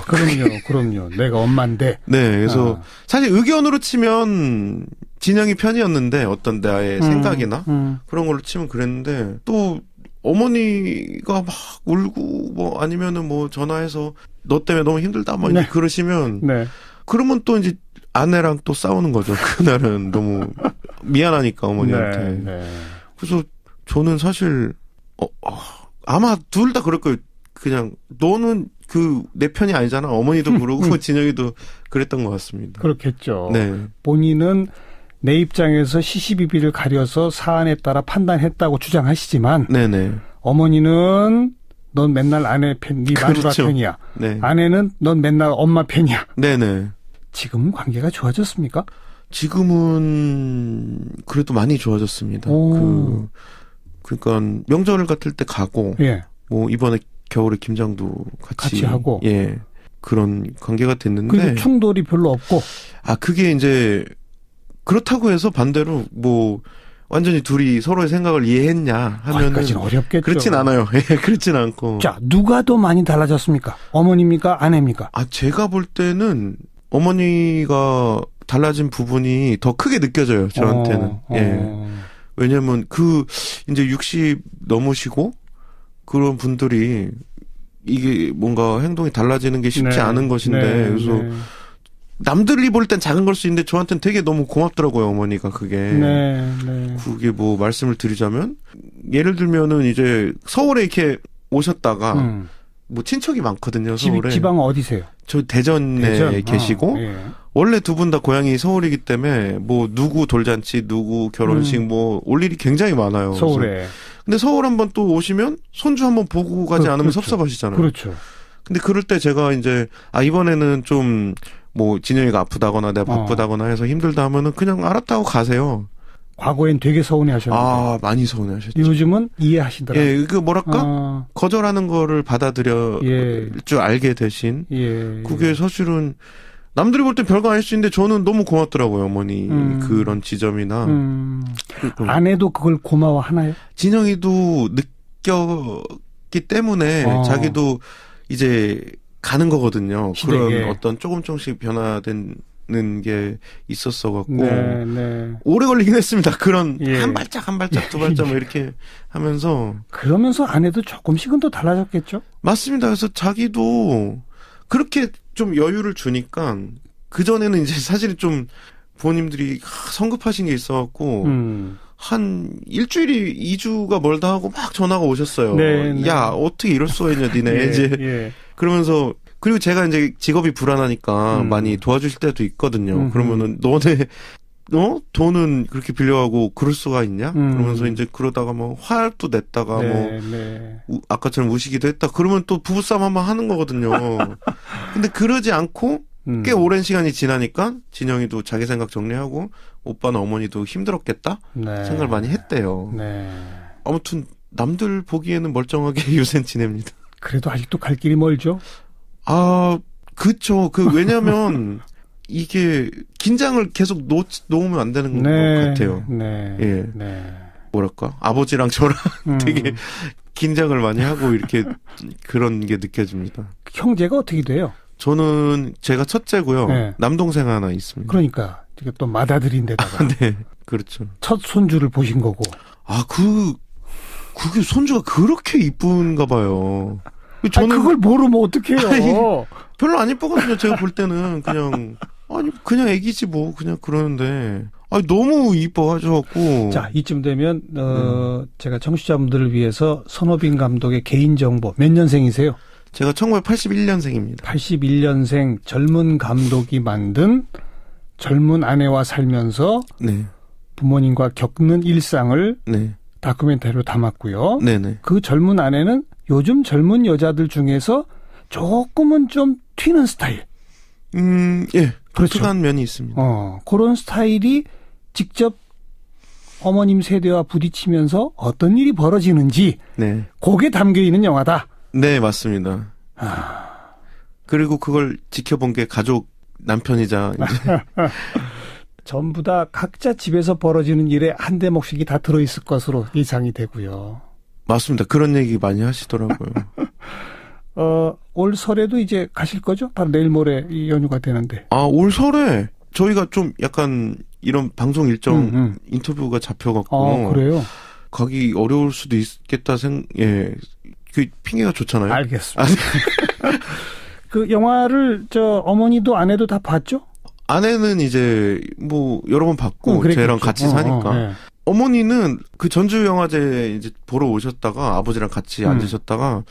그럼요. 내가 엄마인데. 네, 그래서 사실 의견으로 치면 진영이 편이었는데 어떤 나의 생각이나 그런 걸로 치면 그랬는데 또 어머니가 막 울고 뭐 아니면은 뭐 전화해서 너 때문에 너무 힘들다 뭐 네. 그러시면 네. 그러면 또 이제 아내랑 또 싸우는 거죠. 그날은 너무 미안하니까 어머니한테. 네, 네. 그래서 저는 사실 아마 둘 다 그럴 거예요. 그냥 너는 내 편이 아니잖아. 어머니도 그러고 진영이도 그랬던 것 같습니다. 그렇겠죠. 네. 본인은 내 입장에서 시시비비를 가려서 사안에 따라 판단했다고 주장하시지만 네네. 어머니는 넌 맨날 아내 편, 네 마누라 그렇죠. 편이야. 네. 아내는 넌 맨날 엄마 편이야. 네네. 지금 관계가 좋아졌습니까? 지금은 그래도 많이 좋아졌습니다. 그러니까 명절 같을 때 가고, 예. 뭐 이번에 겨울에 김장도 같이 하고, 예, 그런 관계가 됐는데. 그리고 충돌이 별로 없고. 그게 이제 그렇다고 해서 반대로 뭐 완전히 둘이 서로의 생각을 이해했냐 하면은 거기까지는 어렵겠죠. 그렇진 않아요. 예, 그렇진 않고. 자, 누가 더 많이 달라졌습니까? 어머니입니까? 아내입니까? 제가 볼 때는 어머니가 달라진 부분이 더 크게 느껴져요. 저한테는. 예. 왜냐면 이제 60 넘으시고 그런 분들이 이게 뭔가 행동이 달라지는 게 쉽지 않은 것인데 그래서 남들이 볼 땐 작은 걸 수 있는데 저한테는 되게 너무 고맙더라고요, 어머니가 그게. 그게 뭐 말씀을 드리자면 예를 들면은 이제 서울에 이렇게 오셨다가 뭐 친척이 많거든요, 서울에. 지방 어디세요? 저 대전에 계시고 원래 두 분 다 고향이 서울이기 때문에 뭐 누구 돌잔치, 누구 결혼식 뭐 올 일이 굉장히 많아요. 서울에. 근데 서울 한번 또 오시면 손주 한번 보고 가지 않으면 섭섭하시잖아요. 그렇죠. 근데 그럴 때 제가 이제 이번에는 좀 뭐 진영이가 아프다거나 내가 바쁘다거나 해서 힘들다 하면은 그냥 알았다고 가세요. 과거엔 되게 서운해하셨는데. 많이 서운해하셨죠. 요즘은 이해하시더라고요. 예, 뭐랄까? 거절하는 거를 받아들여 줄 알게 되신. 그게 사실은 남들이 볼 땐 별거 아닐 수 있는데 저는 너무 고맙더라고요, 어머니. 그런 지점이나. 아내도 그걸 고마워하나요? 진영이도 느꼈기 때문에 자기도 이제 가는 거거든요. 시댁에. 그런 어떤 조금씩 변화되는 게 있었어갖고 오래 걸리긴 했습니다. 그런 한 발짝 두 발짝 뭐 이렇게 하면서 그러면서 아내도 조금씩은 더 달라졌겠죠? 맞습니다. 그래서 자기도 그렇게 좀 여유를 주니까 그 전에는 이제 사실 좀 부모님들이 성급하신 게 있어갖고 한 일주일이 2주가 멀다 하고 막 전화가 오셨어요. 야 어떻게 이럴 수가 있냐 니네 이제 그러면서 그리고 제가 이제 직업이 불안하니까 많이 도와주실 때도 있거든요. 그러면은 너네 돈은 그렇게 빌려가고 그럴 수가 있냐? 그러면서 이제 그러다가 뭐 화도 냈다가 아까처럼 우시기도 했다. 그러면 또 부부싸움 한번 하는 거거든요. 근데 그러지 않고 꽤 오랜 시간이 지나니까 진영이도 자기 생각 정리하고 오빠나 어머니도 힘들었겠다 생각을 많이 했대요. 아무튼 남들 보기에는 멀쩡하게 요새 지냅니다. 그래도 아직도 갈 길이 멀죠? 그쵸. 왜냐면 이게 긴장을 계속 놓으면 안 되는 것 같아요. 뭐랄까? 아버지랑 저랑 되게 긴장을 많이 하고 이렇게 그런 게 느껴집니다. 형제가 어떻게 돼요? 저는 제가 첫째고요. 남동생 하나 있습니다. 그러니까 이게 또 맏아들인데다가. 네, 그렇죠. 첫 손주를 보신 거고. 그게 손주가 그렇게 이쁜가 봐요. 저는 그걸 모르면 어떡해요. 별로 안 이쁘거든요. 제가 볼 때는 그냥 애기지 뭐 그냥 그러는데 너무 이뻐하셔갖고. 자, 이쯤 되면 제가 청취자분들을 위해서 손호빈 감독의 개인정보 몇 년생이세요? 제가 1981년생입니다. 81년생 젊은 감독이 만든 젊은 아내와 살면서 부모님과 겪는 일상을 다큐멘터리로 담았고요. 그 젊은 아내는 요즘 젊은 여자들 중에서 조금은 좀 튀는 스타일. 독특한 면이 있습니다. 그런 스타일이 직접 어머님 세대와 부딪히면서 어떤 일이 벌어지는지 그게 담겨 있는 영화다. 네, 맞습니다. 그리고 그걸 지켜본 게 가족 남편이자 이제. 전부 다 각자 집에서 벌어지는 일에 한 대목씩이 다 들어있을 것으로 예상이 되고요. 맞습니다. 그런 얘기 많이 하시더라고요. 올 설에도 이제 가실 거죠? 바로 내일 모레 이 연휴가 되는데. 올 설에 저희가 좀 약간 이런 방송 일정 인터뷰가 잡혀갖고. 그래요? 가기 어려울 수도 있겠다 그 핑계가 좋잖아요. 알겠습니다. 그 영화를 어머니도 아내도 다 봤죠? 아내는 이제 뭐 여러 번 봤고 쟤랑 같이 사니까. 네. 어머니는 그 전주영화제 이제 보러 오셨다가 아버지랑 같이 앉으셨다가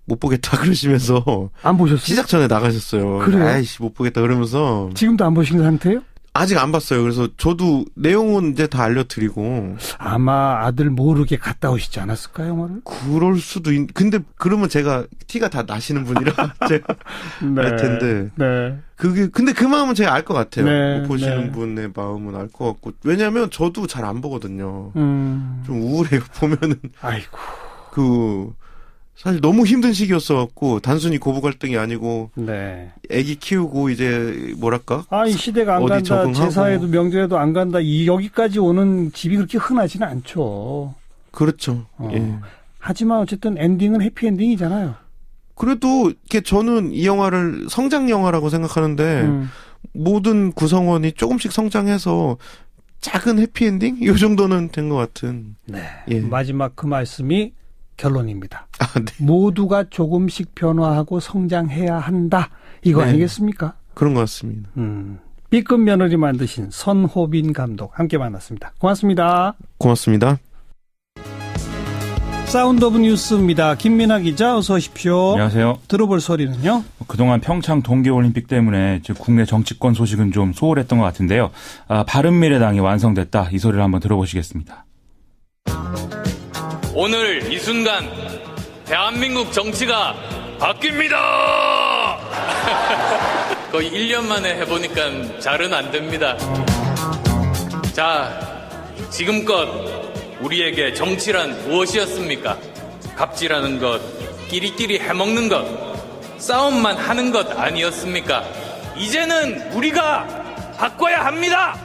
못 보겠다 그러시면서 안 보셨어요? 시작 전에 나가셨어요. 그래요? 아이씨 못 보겠다 그러면서 지금도 안 보신 상태예요? 아직 안 봤어요. 그래서 저도 내용은 이제 다 알려드리고 아마 아들 모르게 갔다 오시지 않았을까요, 영화를? 그럴 수도 근데 그러면 제가 티가 다 나시는 분이라 제가 네. 알 텐데 네. 근데 그 마음은 제가 알 것 같아요. 네. 못 보시는 네. 분의 마음은 알 것 같고 왜냐하면 저도 잘 안 보거든요. 좀 우울해요. 보면은 아이고 사실 너무 힘든 시기였어갖고 단순히 고부 갈등이 아니고 네. 애기 키우고 이제 뭐랄까 이 시대가 안 간다 적응하고. 제사에도 명절에도 안 간다 여기까지 오는 집이 그렇게 흔하지는 않죠. 그렇죠. 예. 하지만 어쨌든 엔딩은 해피엔딩이잖아요. 그래도 이렇게 저는 이 영화를 성장 영화라고 생각하는데 모든 구성원이 조금씩 성장해서 작은 해피엔딩? 이 정도는 된 것 같은. 네. 예. 마지막 그 말씀이 결론입니다. 네. 모두가 조금씩 변화하고 성장해야 한다. 이거 네. 아니겠습니까? 그런 것 같습니다. B급 며느리 만드신 선호빈 감독 함께 만났습니다. 고맙습니다. 고맙습니다. 사운드 오브 뉴스입니다. 김민아 기자 어서 오십시오. 안녕하세요. 들어볼 소리는요? 그동안 평창 동계올림픽 때문에 국내 정치권 소식은 좀 소홀했던 것 같은데요. 바른미래당이 완성됐다. 이 소리를 한번 들어보시겠습니다. 오늘 이 순간 대한민국 정치가 바뀝니다. 거의 1년 만에 해보니까 잘은 안 됩니다. 자, 지금껏 우리에게 정치란 무엇이었습니까? 갑질하는 것, 끼리끼리 해먹는 것, 싸움만 하는 것 아니었습니까? 이제는 우리가 바꿔야 합니다.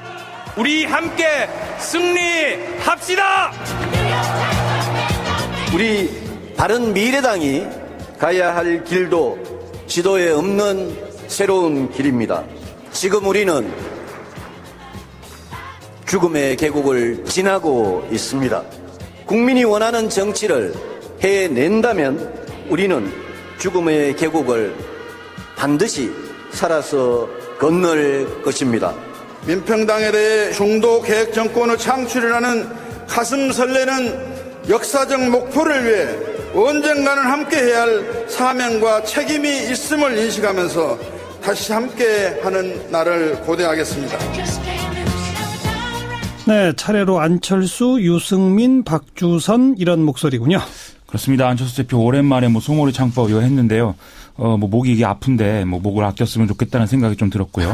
우리 함께 승리합시다. 우리 바른미래당이 가야 할 길도 지도에 없는 새로운 길입니다. 지금 우리는 죽음의 계곡을 지나고 있습니다. 국민이 원하는 정치를 해낸다면 우리는 죽음의 계곡을 반드시 살아서 건널 것입니다. 민평당에 대해 중도 계획 정권의 창출이라는 가슴 설레는 역사적 목표를 위해 언젠가는 함께해야 할 사명과 책임이 있음을 인식하면서 다시 함께하는 날을 고대하겠습니다. 네, 차례로 안철수, 유승민, 박주선 이런 목소리군요. 그렇습니다. 안철수 대표 오랜만에 송오리 창법 이거 했는데요. 목이 이게 아픈데 목을 아꼈으면 좋겠다는 생각이 좀 들었고요.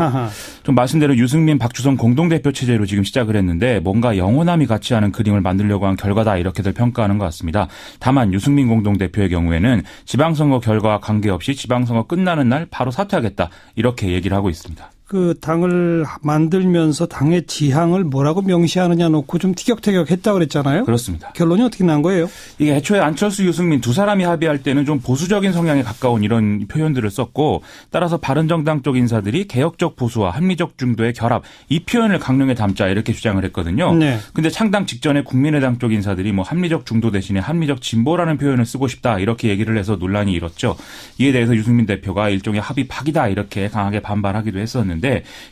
좀 말씀대로 유승민, 박주선 공동대표 체제로 지금 시작을 했는데 뭔가 영호남이 같지 않은 그림을 만들려고 한 결과다 이렇게들 평가하는 것 같습니다. 다만 유승민 공동대표의 경우에는 지방선거 결과와 관계없이 지방선거 끝나는 날 바로 사퇴하겠다 이렇게 얘기를 하고 있습니다. 그 당을 만들면서 당의 지향을 뭐라고 명시하느냐 놓고 좀 티격태격했다고 그랬잖아요. 그렇습니다. 결론이 어떻게 난 거예요? 이게 애초에 안철수, 유승민 두 사람이 합의할 때는 좀 보수적인 성향에 가까운 이런 표현들을 썼고 따라서 바른정당 쪽 인사들이 개혁적 보수와 합리적 중도의 결합 이 표현을 강령에 담자 이렇게 주장을 했거든요. 네. 근데 창당 직전에 국민의당 쪽 인사들이 합리적 중도 대신에 합리적 진보라는 표현을 쓰고 싶다 이렇게 얘기를 해서 논란이 일었죠. 이에 대해서 유승민 대표가 일종의 합의 파기다 이렇게 강하게 반발하기도 했었는데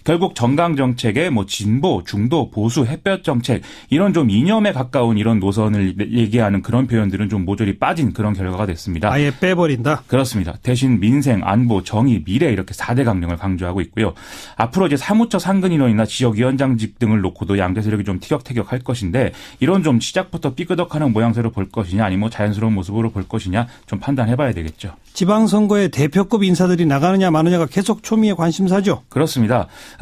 결국 정강 정책의 진보, 중도, 보수, 햇볕 정책 이런 좀 이념에 가까운 이런 노선을 얘기하는 그런 표현들은 좀 모조리 빠진 그런 결과가 됐습니다. 아예 빼버린다? 그렇습니다. 대신 민생, 안보, 정의, 미래 이렇게 4대 강령을 강조하고 있고요. 앞으로 이제 사무처 상근인원이나 지역위원장직 등을 놓고도 양대 세력이 좀 티격태격할 것인데 이런 좀 시작부터 삐끄덕하는 모양새로 볼 것이냐 아니면 자연스러운 모습으로 볼 것이냐 좀 판단해봐야 되겠죠. 지방선거에 대표급 인사들이 나가느냐 마느냐가 계속 초미의 관심사죠. 그렇습니다.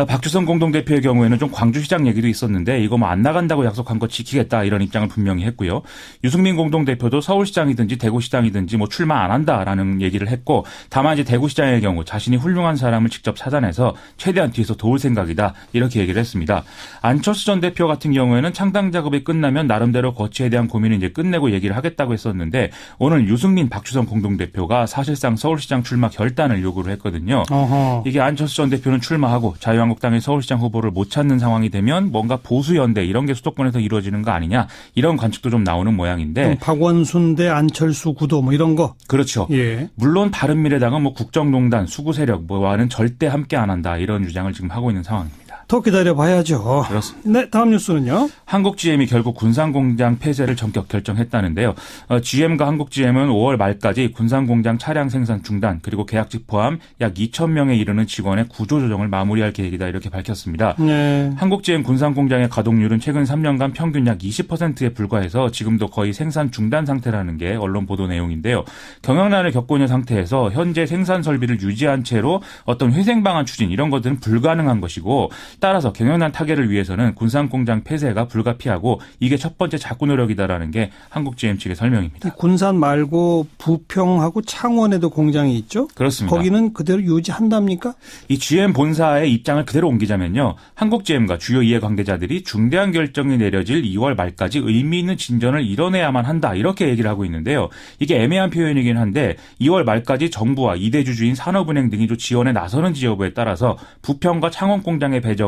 박주선 공동대표의 경우에는 좀 광주시장 얘기도 있었는데 이거 안 나간다고 약속한 거 지키겠다 이런 입장을 분명히 했고요. 유승민 공동대표도 서울시장이든지 대구시장이든지 출마 안 한다라는 얘기를 했고 다만 이제 대구시장의 경우 자신이 훌륭한 사람을 직접 찾아내서 최대한 뒤에서 도울 생각이다 이렇게 얘기를 했습니다. 안철수 전 대표 같은 경우에는 창당 작업이 끝나면 나름대로 거취에 대한 고민을 이제 끝내고 얘기를 하겠다고 했었는데 오늘 유승민, 박주선 공동대표가 사실상 서울시장 출마 결단을 요구를 했거든요. 어허. 이게 안철수 전 대표는 출마 출마하고 자유한국당의 서울시장 후보를 못 찾는 상황이 되면 뭔가 보수연대 이런 게 수도권에서 이루어지는 거 아니냐 이런 관측도 좀 나오는 모양인데. 박원순 대 안철수 구도 뭐 이런 거. 그렇죠. 예. 물론 바른미래당은 뭐 국정농단, 수구세력 뭐와는 절대 함께 안 한다 이런 주장을 지금 하고 있는 상황입니다. 더 기다려봐야죠. 그렇습니다. 네, 다음 뉴스는요. 한국GM이 결국 군산공장 폐쇄를 전격 결정했다는데요. GM과 한국GM은 5월 말까지 군산공장 차량 생산 중단 그리고 계약직 포함 약 2,000명에 이르는 직원의 구조조정을 마무리할 계획이다 이렇게 밝혔습니다. 네. 한국GM 군산공장의 가동률은 최근 3년간 평균 약 20%에 불과해서 지금도 거의 생산 중단 상태라는 게 언론 보도 내용인데요. 경영난을 겪고 있는 상태에서 현재 생산 설비를 유지한 채로 어떤 회생 방안 추진 이런 것들은 불가능한 것이고 따라서 경영난 타개를 위해서는 군산공장 폐쇄가 불가피하고 이게 첫 번째 자구 노력이다라는 게 한국GM 측의 설명입니다. 군산 말고 부평하고 창원에도 공장이 있죠? 그렇습니다. 거기는 그대로 유지한답니까? 이 GM 본사의 입장을 그대로 옮기자면요. 한국GM과 주요 이해관계자들이 중대한 결정이 내려질 2월 말까지 의미 있는 진전을 이뤄내야만 한다 이렇게 얘기를 하고 있는데요. 이게 애매한 표현이긴 한데 2월 말까지 정부와 2대 주주인 산업은행 등이 좀 지원에 나서는지 여부에 따라서 부평과 창원 공장의 배정될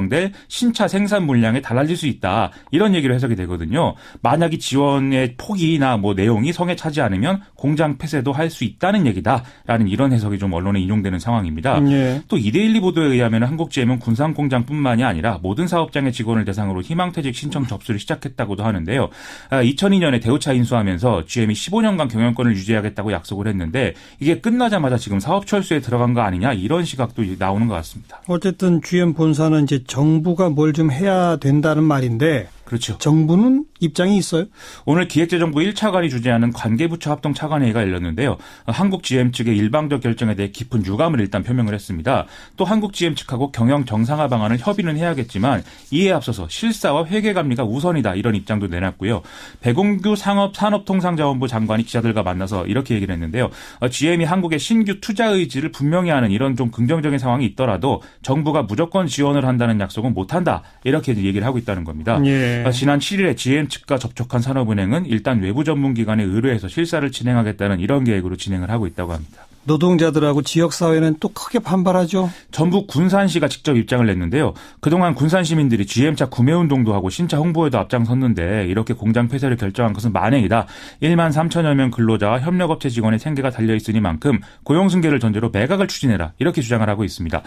신차 생산 물량이 달라질 수 있다. 이런 얘기로 해석이 되거든요. 만약 이 지원의 폭이나 뭐 내용이 성에 차지 않으면 공장 폐쇄도 할 수 있다는 얘기다라는 이런 해석이 좀 언론에 인용되는 상황입니다. 예. 또 이데일리 보도에 의하면 한국GM은 군산공장뿐만이 아니라 모든 사업장의 직원을 대상으로 희망퇴직 신청 접수를 시작했다고도 하는데요. 2002년에 대우차 인수하면서 GM이 15년간 경영권을 유지하겠다고 약속을 했는데 이게 끝나자마자 지금 사업 철수에 들어간 거 아니냐 이런 시각도 나오는 것 같습니다. 어쨌든 GM 본사는 이제 정부가 뭘 좀 해야 된다는 말인데 그렇죠. 정부는 입장이 있어요? 오늘 기획재정부 1차관이 주재하는 관계부처 합동 차관회의가 열렸는데요. 한국GM 측의 일방적 결정에 대해 깊은 유감을 일단 표명을 했습니다. 또 한국GM 측하고 경영 정상화 방안을 협의는 해야겠지만 이에 앞서서 실사와 회계감리가 우선이다 이런 입장도 내놨고요. 백운규 산업통상자원부 장관이 기자들과 만나서 이렇게 얘기를 했는데요. GM이 한국의 신규 투자 의지를 분명히 하는 이런 좀 긍정적인 상황이 있더라도 정부가 무조건 지원을 한다는 약속은 못한다 이렇게 얘기를 하고 있다는 겁니다. 예. 지난 7일에 GM 측과 접촉한 산업은행은 일단 외부 전문기관에 의뢰해서 실사를 진행하겠다는 이런 계획으로 진행을 하고 있다고 합니다. 노동자들하고 지역사회는 또 크게 반발하죠. 전북 군산시가 직접 입장을 냈는데요. 그동안 군산 시민들이 GM차 구매운동도 하고 신차 홍보에도 앞장섰는데 이렇게 공장 폐쇄를 결정한 것은 만행이다. 1만 3천여 명 근로자와 협력업체 직원의 생계가 달려있으니만큼 고용승계를 전제로 매각을 추진해라. 이렇게 주장을 하고 있습니다.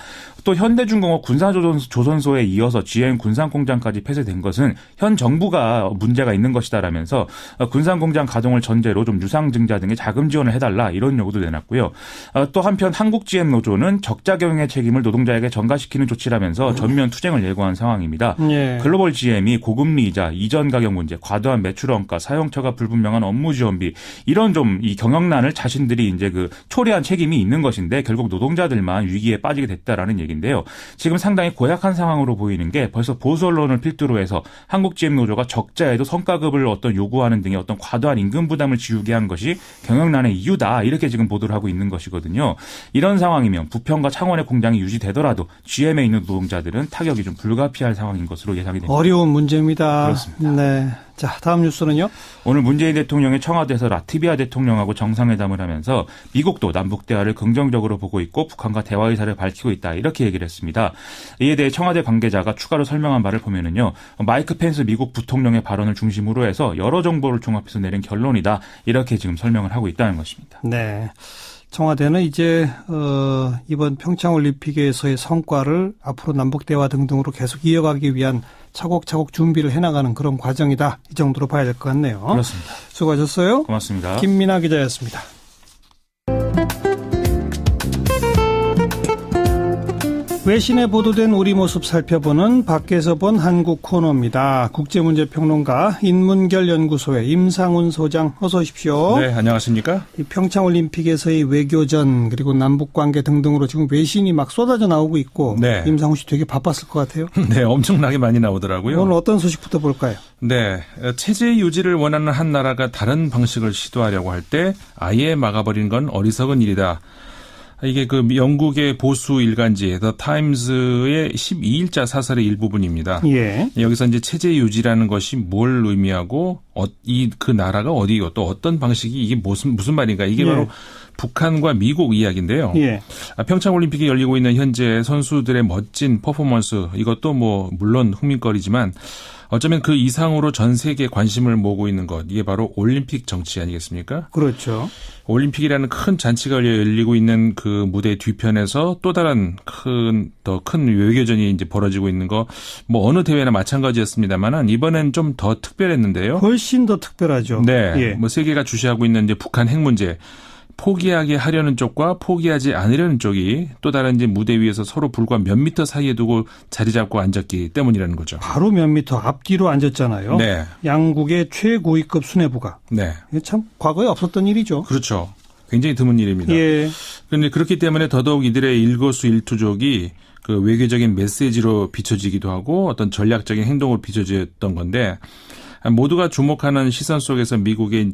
또 현대중공업 군산조선소에 이어서 GM 군산공장까지 폐쇄된 것은 현 정부가 문제가 있는 것이다라면서 군산공장 가동을 전제로 좀 유상증자 등의 자금 지원을 해달라 이런 요구도 내놨고요. 또 한편 한국GM 노조는 적자 경영의 책임을 노동자에게 전가시키는 조치라면서 전면 투쟁을 예고한 상황입니다. 예. 글로벌 GM이 고금리 이자, 이전 가격 문제, 과도한 매출 원가, 사용처가 불분명한 업무 지원비 이런 좀 이 경영난을 자신들이 이제 그 초래한 책임이 있는 것인데 결국 노동자들만 위기에 빠지게 됐다라는 얘기인데요. 지금 상당히 고약한 상황으로 보이는 게 벌써 보수 언론을 필두로 해서 한국GM 노조가 적자에도 성과급을 어떤 요구하는 등의 어떤 과도한 임금 부담을 지우게 한 것이 경영난의 이유다 이렇게 지금 보도를 하고 있는 것이거든요. 이런 상황이면 부평과 창원의 공장이 유지되더라도 GM에 있는 노동자들은 타격이 좀 불가피할 상황인 것으로 예상이 됩니다. 어려운 문제입니다. 그렇습니다. 네. 자, 다음 뉴스는요? 오늘 문재인 대통령이 청와대에서 라트비아 대통령하고 정상회담을 하면서 미국도 남북 대화를 긍정적으로 보고 있고 북한과 대화 의사를 밝히고 있다 이렇게 얘기를 했습니다. 이에 대해 청와대 관계자가 추가로 설명한 바를 보면은요. 마이크 펜스 미국 부통령의 발언을 중심으로 해서 여러 정보를 종합해서 내린 결론이다 이렇게 지금 설명을 하고 있다는 것입니다. 네. 청와대는 이제 이번 평창올림픽에서의 성과를 앞으로 남북대화 등등으로 계속 이어가기 위한 차곡차곡 준비를 해나가는 그런 과정이다. 이 정도로 봐야 될 것 같네요. 그렇습니다. 수고하셨어요. 고맙습니다. 김민아 기자였습니다. 외신에 보도된 우리 모습 살펴보는 밖에서 본 한국 코너입니다. 국제문제평론가 인문결 연구소의 임상훈 소장 어서 오십시오. 네, 안녕하십니까? 이 평창올림픽에서의 외교전 그리고 남북관계 등등으로 지금 외신이 막 쏟아져 나오고 있고 네. 임상훈 씨 되게 바빴을 것 같아요. 네, 엄청나게 많이 나오더라고요. 오늘 어떤 소식부터 볼까요? 네, 체제 유지를 원하는 한 나라가 다른 방식을 시도하려고 할 때 아예 막아버리는 건 어리석은 일이다. 이게 그 영국의 보수 일간지 더 타임즈의 12일자 사설의 일부분입니다. 예. 여기서 이제 체제 유지라는 것이 뭘 의미하고 그 나라가 어디고 또 어떤 방식이 이게 무슨 말인가 이게 바로 북한과 미국 이야기인데요. 예. 평창올림픽이 열리고 있는 현재 선수들의 멋진 퍼포먼스 이것도 뭐 물론 흥민거리지만 어쩌면 그 이상으로 전 세계에 관심을 모으고 있는 것 이게 바로 올림픽 정치 아니겠습니까? 그렇죠. 올림픽이라는 큰 잔치가 열리고 있는 그 무대 뒤편에서 또 다른 더 큰 외교전이 이제 벌어지고 있는 거 뭐 어느 대회나 마찬가지였습니다만은 이번엔 좀 더 특별했는데요. 훨씬 더 특별하죠. 네. 예. 뭐 세계가 주시하고 있는 이제 북한 핵 문제. 포기하게 하려는 쪽과 포기하지 않으려는 쪽이 또 다른 이제 무대 위에서 서로 불과 몇 미터 사이에 두고 자리 잡고 앉았기 때문이라는 거죠. 바로 몇 미터 앞뒤로 앉았잖아요. 네. 양국의 최고위급 수뇌부가. 네. 이게 참 과거에 없었던 일이죠. 그렇죠. 굉장히 드문 일입니다. 예. 그런데 그렇기 때문에 더더욱 이들의 일거수일투족이 그 외교적인 메시지로 비춰지기도 하고 어떤 전략적인 행동으로 비춰졌던 건데 모두가 주목하는 시선 속에서 미국은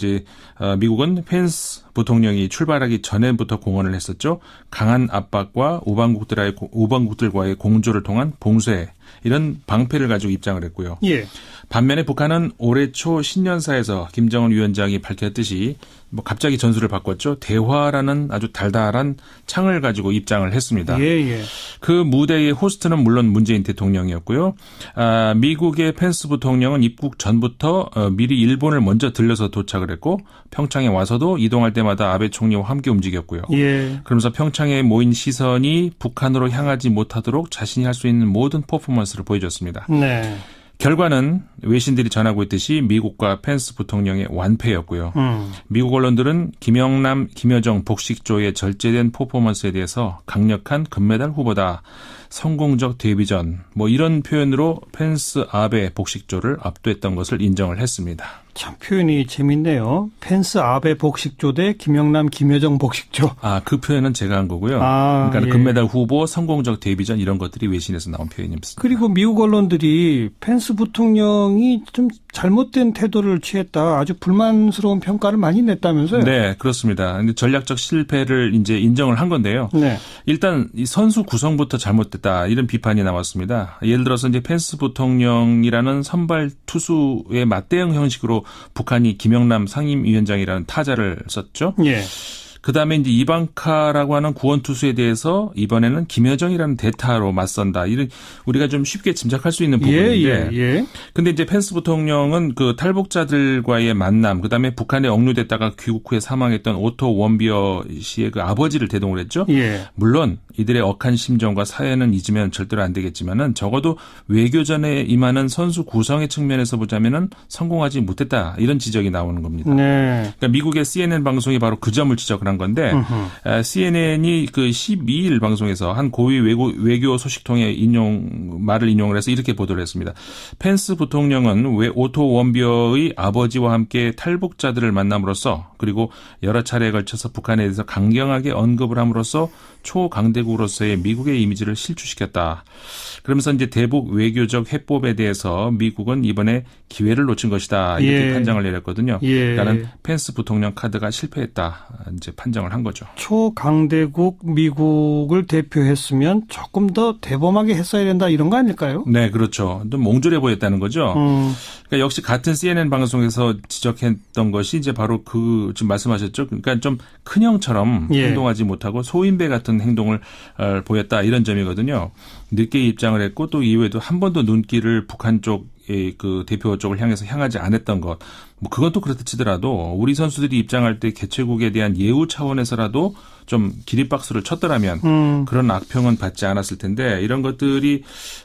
펜스 부통령이 출발하기 전에부터 공언을 했었죠. 강한 압박과 우방국들과의 공조를 통한 봉쇄 이런 방패를 가지고 입장을 했고요. 예. 반면에 북한은 올해 초 신년사에서 김정은 위원장이 밝혔듯이 뭐 갑자기 전술을 바꿨죠. 대화라는 아주 달달한 창을 가지고 입장을 했습니다. 예. 그 무대의 호스트는 물론 문재인 대통령이었고요. 미국의 펜스 부통령은 입국 전부터 미리 일본을 먼저 들려서 도착을 했고 평창에 와서도 이동할 때마다 아베 총리와 함께 움직였고요. 예. 그러면서 평창에 모인 시선이 북한으로 향하지 못하도록 자신이 할 수 있는 모든 퍼포먼스를 보여줬습니다. 네. 결과는 외신들이 전하고 있듯이 미국과 펜스 부통령의 완패였고요. 미국 언론들은 김영남, 김여정 복식조의 절제된 퍼포먼스에 대해서 강력한 금메달 후보다. 성공적 데뷔전 뭐 이런 표현으로 펜스 아베 복식조를 압도했던 것을 인정을 했습니다. 참 표현이 재밌네요. 펜스 아베 복식조 대 김영남 김여정 복식조. 그 표현은 제가 한 거고요. 그러니까 예. 금메달 후보, 성공적 데뷔전 이런 것들이 외신에서 나온 표현입니다. 그리고 미국 언론들이 펜스 부통령이 좀 잘못된 태도를 취했다. 아주 불만스러운 평가를 많이 냈다면서요? 네, 그렇습니다. 근데 전략적 실패를 이제 인정을 한 건데요. 네. 일단 이 선수 구성부터 잘못됐다 이런 비판이 나왔습니다. 예를 들어서 이제 펜스 부통령이라는 선발 투수의 맞대응 형식으로 북한이 김영남 상임위원장이라는 타자를 썼죠. 예. 그다음에 이제 이방카라고 하는 구원 투수에 대해서 이번에는 김여정이라는 대타로 맞선다. 이런 우리가 좀 쉽게 짐작할 수 있는 부분인데. 예. 근데 이제 펜스 부통령은 그 탈북자들과의 만남, 그다음에 북한에 억류됐다가 귀국 후에 사망했던 오토 원비어 씨의 그 아버지를 대동을 했죠. 예. 물론 이들의 억한 심정과 사연은 잊으면 절대로 안 되겠지만은 적어도 외교전에 임하는 선수 구성의 측면에서 보자면은 성공하지 못했다. 이런 지적이 나오는 겁니다. 네. 그러니까 미국의 CNN 방송이 바로 그 점을 지적을 한 건데 CNN이 그 12일 방송에서 한 고위 외교 소식통의 말을 인용을 해서 이렇게 보도를 했습니다. 펜스 부통령은 오토 원비어의 아버지와 함께 탈북자들을 만남으로써 그리고 여러 차례에 걸쳐서 북한에 대해서 강경하게 언급을 함으로써 초강대국으로서의 미국의 이미지를 실추시켰다. 그러면서 이제 대북 외교적 해법에 대해서 미국은 이번에 기회를 놓친 것이다. 이렇게 판정을 내렸거든요. 그러니까 펜스 부통령 카드가 실패했다. 이제 판정을 한 거죠. 초강대국 미국을 대표했으면 조금 더 대범하게 했어야 된다 이런 거 아닐까요? 네, 그렇죠. 좀 몽졸해 보였다는 거죠. 그러니까 역시 같은 CNN 방송에서 지적했던 것이 이제 바로 그 지금 말씀하셨죠. 그러니까 좀 큰형처럼 행동하지 못하고 소인배 같은 행동을 보였다 이런 점이거든요. 늦게 입장을 했고 또 이후에도 한 번도 눈길을 북한 쪽의 그 대표 쪽을 향하지 않았던 것. 뭐 그건 또 그렇다 치더라도 우리 선수들이 입장할 때 개최국에 대한 예우 차원에서라도 좀 기립박수를 쳤더라면 그런 악평은 받지 않았을 텐데 이런 것들이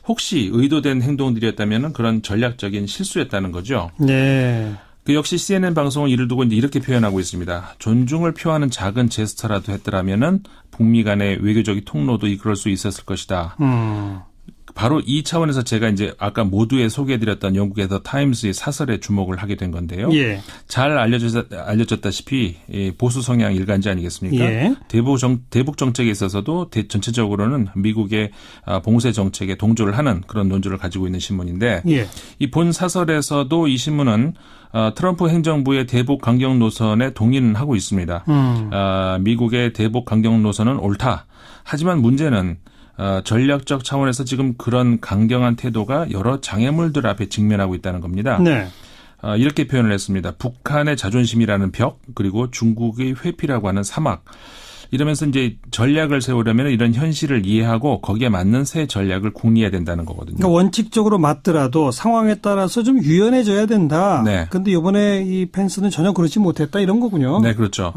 혹시 의도된 행동들이었다면 그런 전략적인 실수였다는 거죠. 네. 그 역시 CNN 방송은 이를 두고 이제 이렇게 표현하고 있습니다. 존중을 표하는 작은 제스처라도 했더라면은 북미 간의 외교적인 통로도 이끌을 수 있었을 것이다. 바로 이 차원에서 제가 이제 아까 모두에 소개해드렸던 영국의 더 타임스의 사설에 주목을 하게 된 건데요. 잘 알려졌다시피 보수 성향 일간지 아니겠습니까? 대북 정책에 있어서도 전체적으로는 미국의 봉쇄 정책에 동조를 하는 그런 논조를 가지고 있는 신문인데 이 본 사설에서도 이 신문은 트럼프 행정부의 대북 강경 노선에 동의는 하고 있습니다. 미국의 대북 강경 노선은 옳다. 하지만 문제는 전략적 차원에서 지금 그런 강경한 태도가 여러 장애물들 앞에 직면하고 있다는 겁니다. 네. 이렇게 표현을 했습니다. 북한의 자존심이라는 벽, 그리고 중국의 회피라고 하는 사막. 이러면서 이제 전략을 세우려면 이런 현실을 이해하고 거기에 맞는 새 전략을 궁리해야 된다는 거거든요. 그러니까 원칙적으로 맞더라도 상황에 따라서 좀 유연해져야 된다. 네. 근데 이번에 이 펜스는 전혀 그렇지 못했다 이런 거군요. 네, 그렇죠.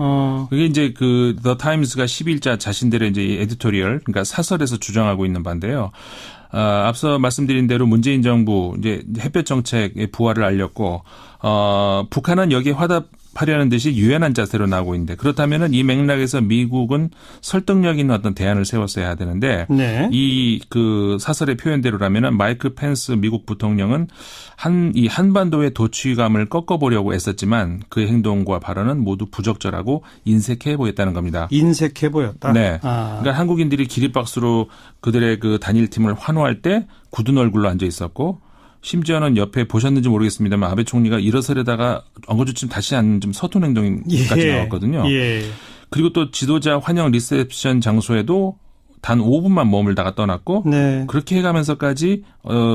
그게 이제 그 The Times가 10일자 자신들의 이제 에디토리얼, 그러니까 사설에서 주장하고 있는 바인데요. 앞서 말씀드린 대로 문재인 정부 이제 햇볕 정책의 부활을 알렸고, 북한은 여기에 화답하려는 듯이 유연한 자세로 나오고 있는데, 그렇다면은 이 맥락에서 미국은 설득력 있는 어떤 대안을 세웠어야 되는데, 네. 이 그 사설의 표현대로라면은 마이크 펜스 미국 부통령은 이 한반도의 도취감을 꺾어보려고 애썼지만 그의 행동과 발언은 모두 부적절하고 인색해 보였다는 겁니다. 인색해 보였다? 네. 그러니까 한국인들이 기립박수로 그들의 그 단일팀을 환호할 때 굳은 얼굴로 앉아 있었고, 심지어는 옆에 보셨는지 모르겠습니다만 아베 총리가 일어서려다가 엉거주춤 다시 앉는 좀 서툰 행동까지 나왔거든요. 예. 그리고 또 지도자 환영 리셉션 장소에도 단 5분만 머물다가 떠났고, 네. 그렇게 해가면서까지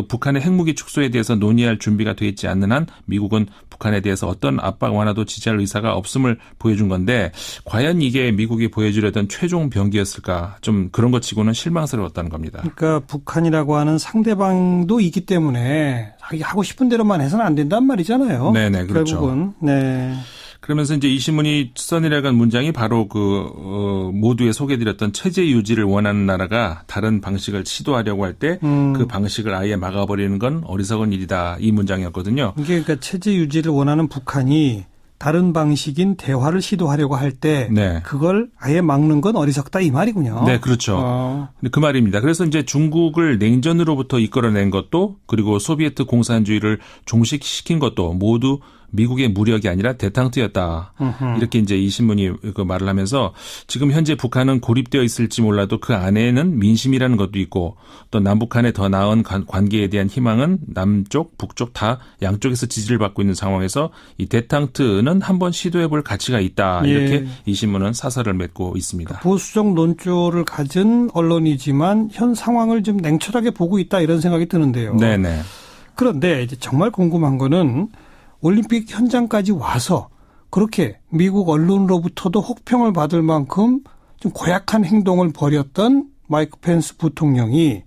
북한의 핵무기 축소에 대해서 논의할 준비가 돼 있지 않는 한 미국은 북한에 대해서 어떤 압박 완화도 지지할 의사가 없음을 보여준 건데, 과연 이게 미국이 보여주려던 최종 병기였을까? 좀 그런 것 치고는 실망스러웠다는 겁니다. 그러니까 북한이라고 하는 상대방도 있기 때문에 하고 싶은 대로만 해서는 안 된단 말이잖아요. 네네, 그렇죠. 결국은. 네. 그러면서 이제 이 신문이 써내려간 문장이 바로 모두에 소개해드렸던 체제 유지를 원하는 나라가 다른 방식을 시도하려고 할 때 그 방식을 아예 막아버리는 건 어리석은 일이다. 이 문장이었거든요. 이게 그러니까 체제 유지를 원하는 북한이 다른 방식인 대화를 시도하려고 할 때 네. 그걸 아예 막는 건 어리석다 이 말이군요. 네, 그렇죠. 그 말입니다. 그래서 이제 중국을 냉전으로부터 이끌어낸 것도, 그리고 소비에트 공산주의를 종식시킨 것도 모두 미국의 무력이 아니라 대탕트였다. 이렇게 이제 이 신문이 그 말을 하면서, 지금 현재 북한은 고립되어 있을지 몰라도 그 안에는 민심이라는 것도 있고, 또 남북한의 더 나은 관계에 대한 희망은 남쪽, 북쪽 다 양쪽에서 지지를 받고 있는 상황에서 이 대탕트는 한번 시도해볼 가치가 있다. 이렇게 예. 이 신문은 사설을 맺고 있습니다. 보수적 논조를 가진 언론이지만 현 상황을 좀 냉철하게 보고 있다 이런 생각이 드는데요. 네네. 그런데 이제 정말 궁금한 거는 올림픽 현장까지 와서 그렇게 미국 언론으로부터도 혹평을 받을 만큼 좀 고약한 행동을 벌였던 마이크 펜스 부통령이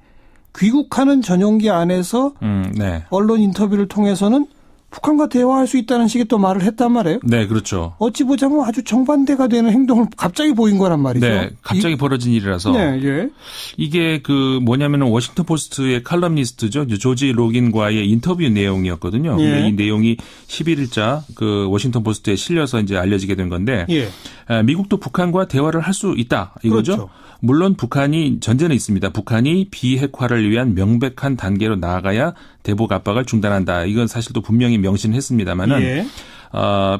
귀국하는 전용기 안에서 네. 언론 인터뷰를 통해서는 북한과 대화할 수 있다는 식의 또 말을 했단 말이에요. 네, 그렇죠. 어찌 보자면 아주 정반대가 되는 행동을 갑자기 보인 거란 말이죠. 네, 갑자기 벌어진 일이라서. 네, 예. 이게 뭐냐면은 워싱턴 포스트의 칼럼니스트죠. 조지 로긴과의 인터뷰 내용이었거든요. 예. 이 내용이 11일자 그 워싱턴 포스트에 실려서 이제 알려지게 된 건데, 예. 미국도 북한과 대화를 할 수 있다 이거죠. 그렇죠. 물론 북한이 전제는 있습니다. 북한이 비핵화를 위한 명백한 단계로 나아가야 대북 압박을 중단한다. 이건 사실 또 분명히 명시했습니다만은 예.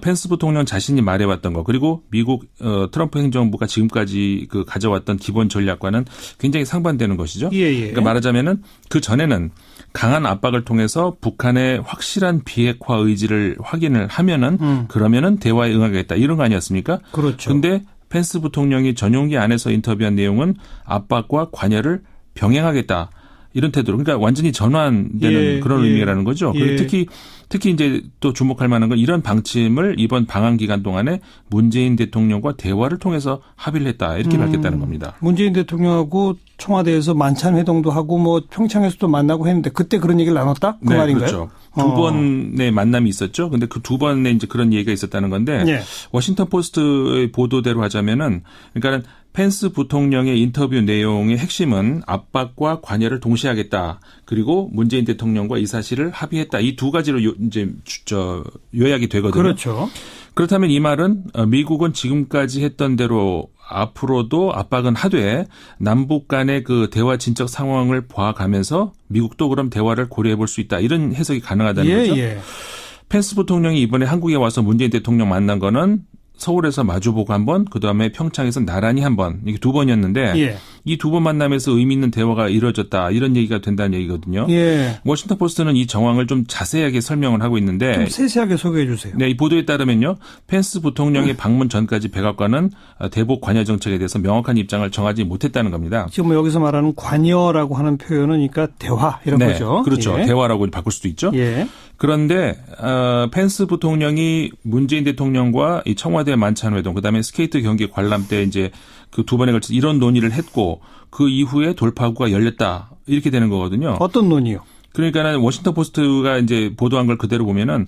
펜스 부통령 자신이 말해왔던 거, 그리고 미국 트럼프 행정부가 지금까지 그 가져왔던 기본 전략과는 굉장히 상반되는 것이죠. 예. 그러니까 말하자면은 그 전에는 강한 압박을 통해서 북한의 확실한 비핵화 의지를 확인을 하면은 그러면은 대화에 응하겠다 이런 거 아니었습니까? 그렇죠. 근데 펜스 부통령이 전용기 안에서 인터뷰한 내용은 압박과 관여를 병행하겠다. 이런 태도로. 그러니까 완전히 전환되는 그런 의미라는 거죠. 그리고 특히 이제 또 주목할 만한 건 이런 방침을 이번 방한 기간 동안에 문재인 대통령과 대화를 통해서 합의를 했다. 이렇게 밝혔다는 겁니다. 문재인 대통령하고 청와대에서 만찬 회동도 하고 뭐 평창에서도 만나고 했는데 그때 그런 얘기를 나눴다? 그 네, 말인가요? 그렇죠. 두 번의 만남이 있었죠. 근데 그 두 번에 이제 그런 얘기가 있었다는 건데 예. 워싱턴 포스트의 보도대로 하자면은 그러니까는 펜스 부통령의 인터뷰 내용의 핵심은 압박과 관여를 동시에 하겠다. 그리고 문재인 대통령과 이 사실을 합의했다. 이 두 가지로 이제 요약이 되거든요. 그렇죠. 그렇다면 이 말은 미국은 지금까지 했던 대로 앞으로도 압박은 하되 남북 간의 그 대화 진척 상황을 봐가면서 미국도 그럼 대화를 고려해 볼 수 있다. 이런 해석이 가능하다는 거죠. 펜스 부통령이 이번에 한국에 와서 문재인 대통령 만난 거는 서울에서 마주보고 한 번, 그다음에 평창에서 나란히 한 번, 이게 2번이었는데 예. 이 2번 만남에서 의미 있는 대화가 이루어졌다. 이런 얘기가 된다는 얘기거든요. 예. 워싱턴 포스트는 이 정황을 좀 자세하게 설명을 하고 있는데 좀 세세하게 소개해 주세요. 네, 이 보도에 따르면요. 펜스 부통령의 방문 전까지 백악관은 대북 관여 정책에 대해서 명확한 입장을 정하지 못했다는 겁니다. 지금 뭐 여기서 말하는 관여라고 하는 표현은 그러니까 대화 이런 네, 거죠. 그렇죠. 예. 대화라고 바꿀 수도 있죠. 예. 그런데 펜스 부통령이 문재인 대통령과 이 청와대 만찬 회동, 그다음에 스케이트 경기 관람 때 이제 그 2번에 걸쳐서 이런 논의를 했고 그 이후에 돌파구가 열렸다. 이렇게 되는 거거든요. 어떤 논의요? 그러니까는 워싱턴 포스트가 이제 보도한 걸 그대로 보면은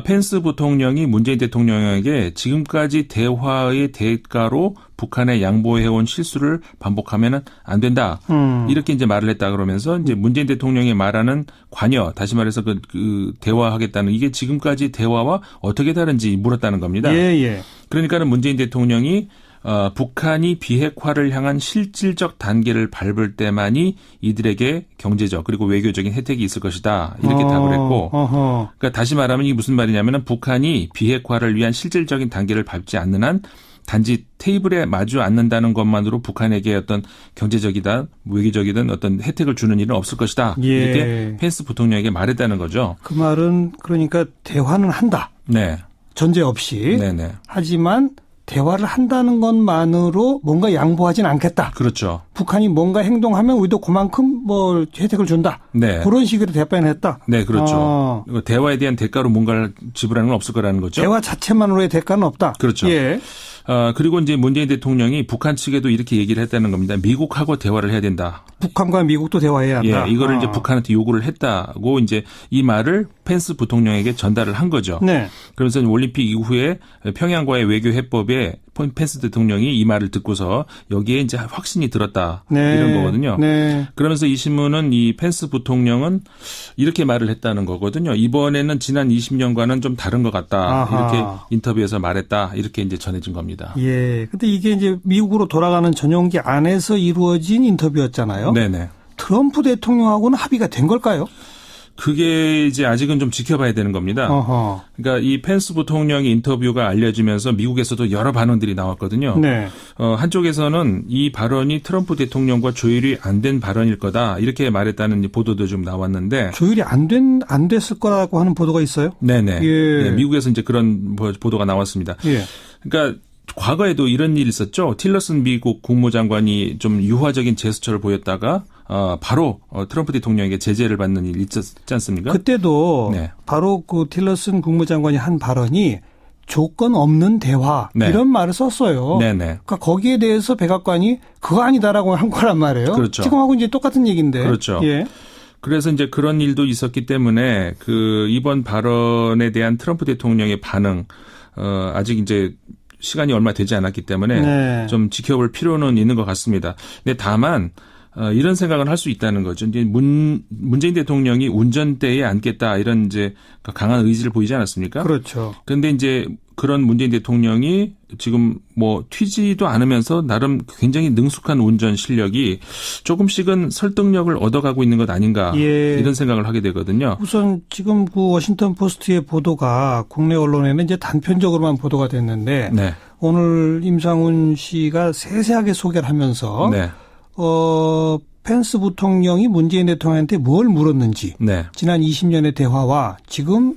펜스 부통령이 문재인 대통령에게 지금까지 대화의 대가로 북한에 양보해온 실수를 반복하면은 안 된다. 이렇게 이제 말을 했다 그러면서 이제 문재인 대통령이 말하는 관여, 다시 말해서 그 대화하겠다는 이게 지금까지 대화와 어떻게 다른지 물었다는 겁니다. 예, 예. 그러니까는 문재인 대통령이 북한이 비핵화를 향한 실질적 단계를 밟을 때만이 이들에게 경제적 그리고 외교적인 혜택이 있을 것이다. 이렇게 답을 했고 그러니까 다시 말하면 이게 무슨 말이냐면 북한이 비핵화를 위한 실질적인 단계를 밟지 않는 한 단지 테이블에 마주 앉는다는 것만으로 북한에게 어떤 경제적이다, 외교적이든 어떤 혜택을 주는 일은 없을 것이다. 예. 이렇게 펜스 부통령에게 말했다는 거죠. 그 말은 그러니까 대화는 한다. 네. 전제 없이. 네네. 하지만 대화를 한다는 것만으로 뭔가 양보하진 않겠다. 그렇죠. 북한이 뭔가 행동하면 우리도 그만큼 뭐 혜택을 준다. 네. 그런 식으로 답변을 했다. 네, 그렇죠. 대화에 대한 대가로 뭔가를 지불하는 건 없을 거라는 거죠. 대화 자체만으로의 대가는 없다. 그렇죠. 예. 그리고 이제 문재인 대통령이 북한 측에도 이렇게 얘기를 했다는 겁니다. 미국하고 대화를 해야 된다. 북한과 미국도 대화해야 한다. 예, 이거를 이제 북한한테 요구를 했다고 이제 이 말을 펜스 부통령에게 전달을 한 거죠. 네. 그러면서 올림픽 이후에 평양과의 외교 해법에 펜스 대통령이 이 말을 듣고서 여기에 이제 확신이 들었다. 네. 이런 거거든요. 네. 그러면서 이 신문은 이 펜스 부통령은 이렇게 말을 했다는 거거든요. 이번에는 지난 20년과는 좀 다른 것 같다. 아하. 이렇게 인터뷰에서 말했다. 이렇게 이제 전해진 겁니다. 예. 근데 이게 이제 미국으로 돌아가는 전용기 안에서 이루어진 인터뷰였잖아요. 네네. 트럼프 대통령하고는 합의가 된 걸까요? 그게 이제 아직은 좀 지켜봐야 되는 겁니다. 어허. 그러니까 이 펜스 부통령의 인터뷰가 알려지면서 미국에서도 여러 반응들이 나왔거든요. 네. 한쪽에서는 이 발언이 트럼프 대통령과 조율이 안 된 발언일 거다 이렇게 말했다는 보도도 좀 나왔는데 조율이 안 됐을 거라고 하는 보도가 있어요? 네네. 예. 네, 미국에서 이제 그런 보도가 나왔습니다. 예. 그러니까. 과거에도 이런 일이 있었죠. 틸러슨 미국 국무장관이 좀 유화적인 제스처를 보였다가 바로 트럼프 대통령에게 제재를 받는 일이 있지 않습니까? 그때도 네. 바로 그 틸러슨 국무장관이 한 발언이 조건 없는 대화 네. 이런 말을 썼어요. 네네. 그러니까 거기에 대해서 백악관이 그거 아니다라고 한 거란 말이에요. 그렇죠. 지금하고 이제 똑같은 얘기인데. 그렇죠. 예. 그래서 이제 그런 일도 있었기 때문에 그 이번 발언에 대한 트럼프 대통령의 반응 아직 이제 시간이 얼마 되지 않았기 때문에 네. 좀 지켜볼 필요는 있는 것 같습니다. 근데 다만 이런 생각을 할 수 있다는 거죠. 이제 문재인 대통령이 운전대에 앉겠다 이런 이제 강한 의지를 보이지 않았습니까? 그렇죠. 그런데 이제 그런 문재인 대통령이 지금 뭐 튀지도 않으면서 나름 굉장히 능숙한 운전 실력이 조금씩은 설득력을 얻어가고 있는 것 아닌가 예. 이런 생각을 하게 되거든요. 우선 지금 그 워싱턴 포스트의 보도가 국내 언론에는 이제 단편적으로만 보도가 됐는데 네. 오늘 임상훈 씨가 세세하게 소개를 하면서 네. 펜스 부통령이 문재인 대통령한테 뭘 물었는지 네. 지난 20년의 대화와 지금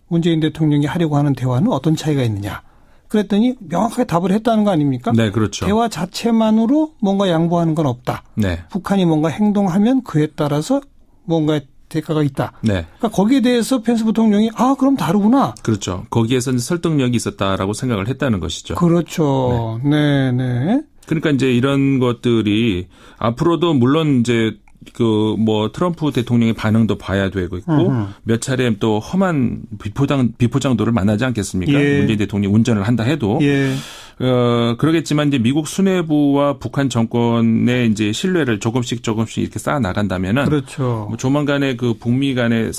문재인 대통령이 하려고 하는 대화는 어떤 차이가 있느냐. 그랬더니 명확하게 답을 했다는 거 아닙니까? 네, 그렇죠. 대화 자체만으로 뭔가 양보하는 건 없다. 네. 북한이 뭔가 행동하면 그에 따라서 뭔가 대가가 있다. 네. 그러니까 거기에 대해서 펜스 부통령이 그럼 다르구나. 그렇죠. 거기에서는 설득력이 있었다라고 생각을 했다는 것이죠. 그렇죠. 네, 네. 그러니까 이제 이런 것들이 앞으로도 물론 이제 뭐 트럼프 대통령의 반응도 봐야 되고 있고 몇 차례 또 험한 비포장도를 만나지 않겠습니까? 예. 문재인 대통령이 운전을 한다 해도. 예. 그러겠지만 이제 미국 수뇌부와 북한 정권의 이제 신뢰를 조금씩 이렇게 쌓아 나간다면은. 그렇죠. 뭐 조만간에 그 북미 간의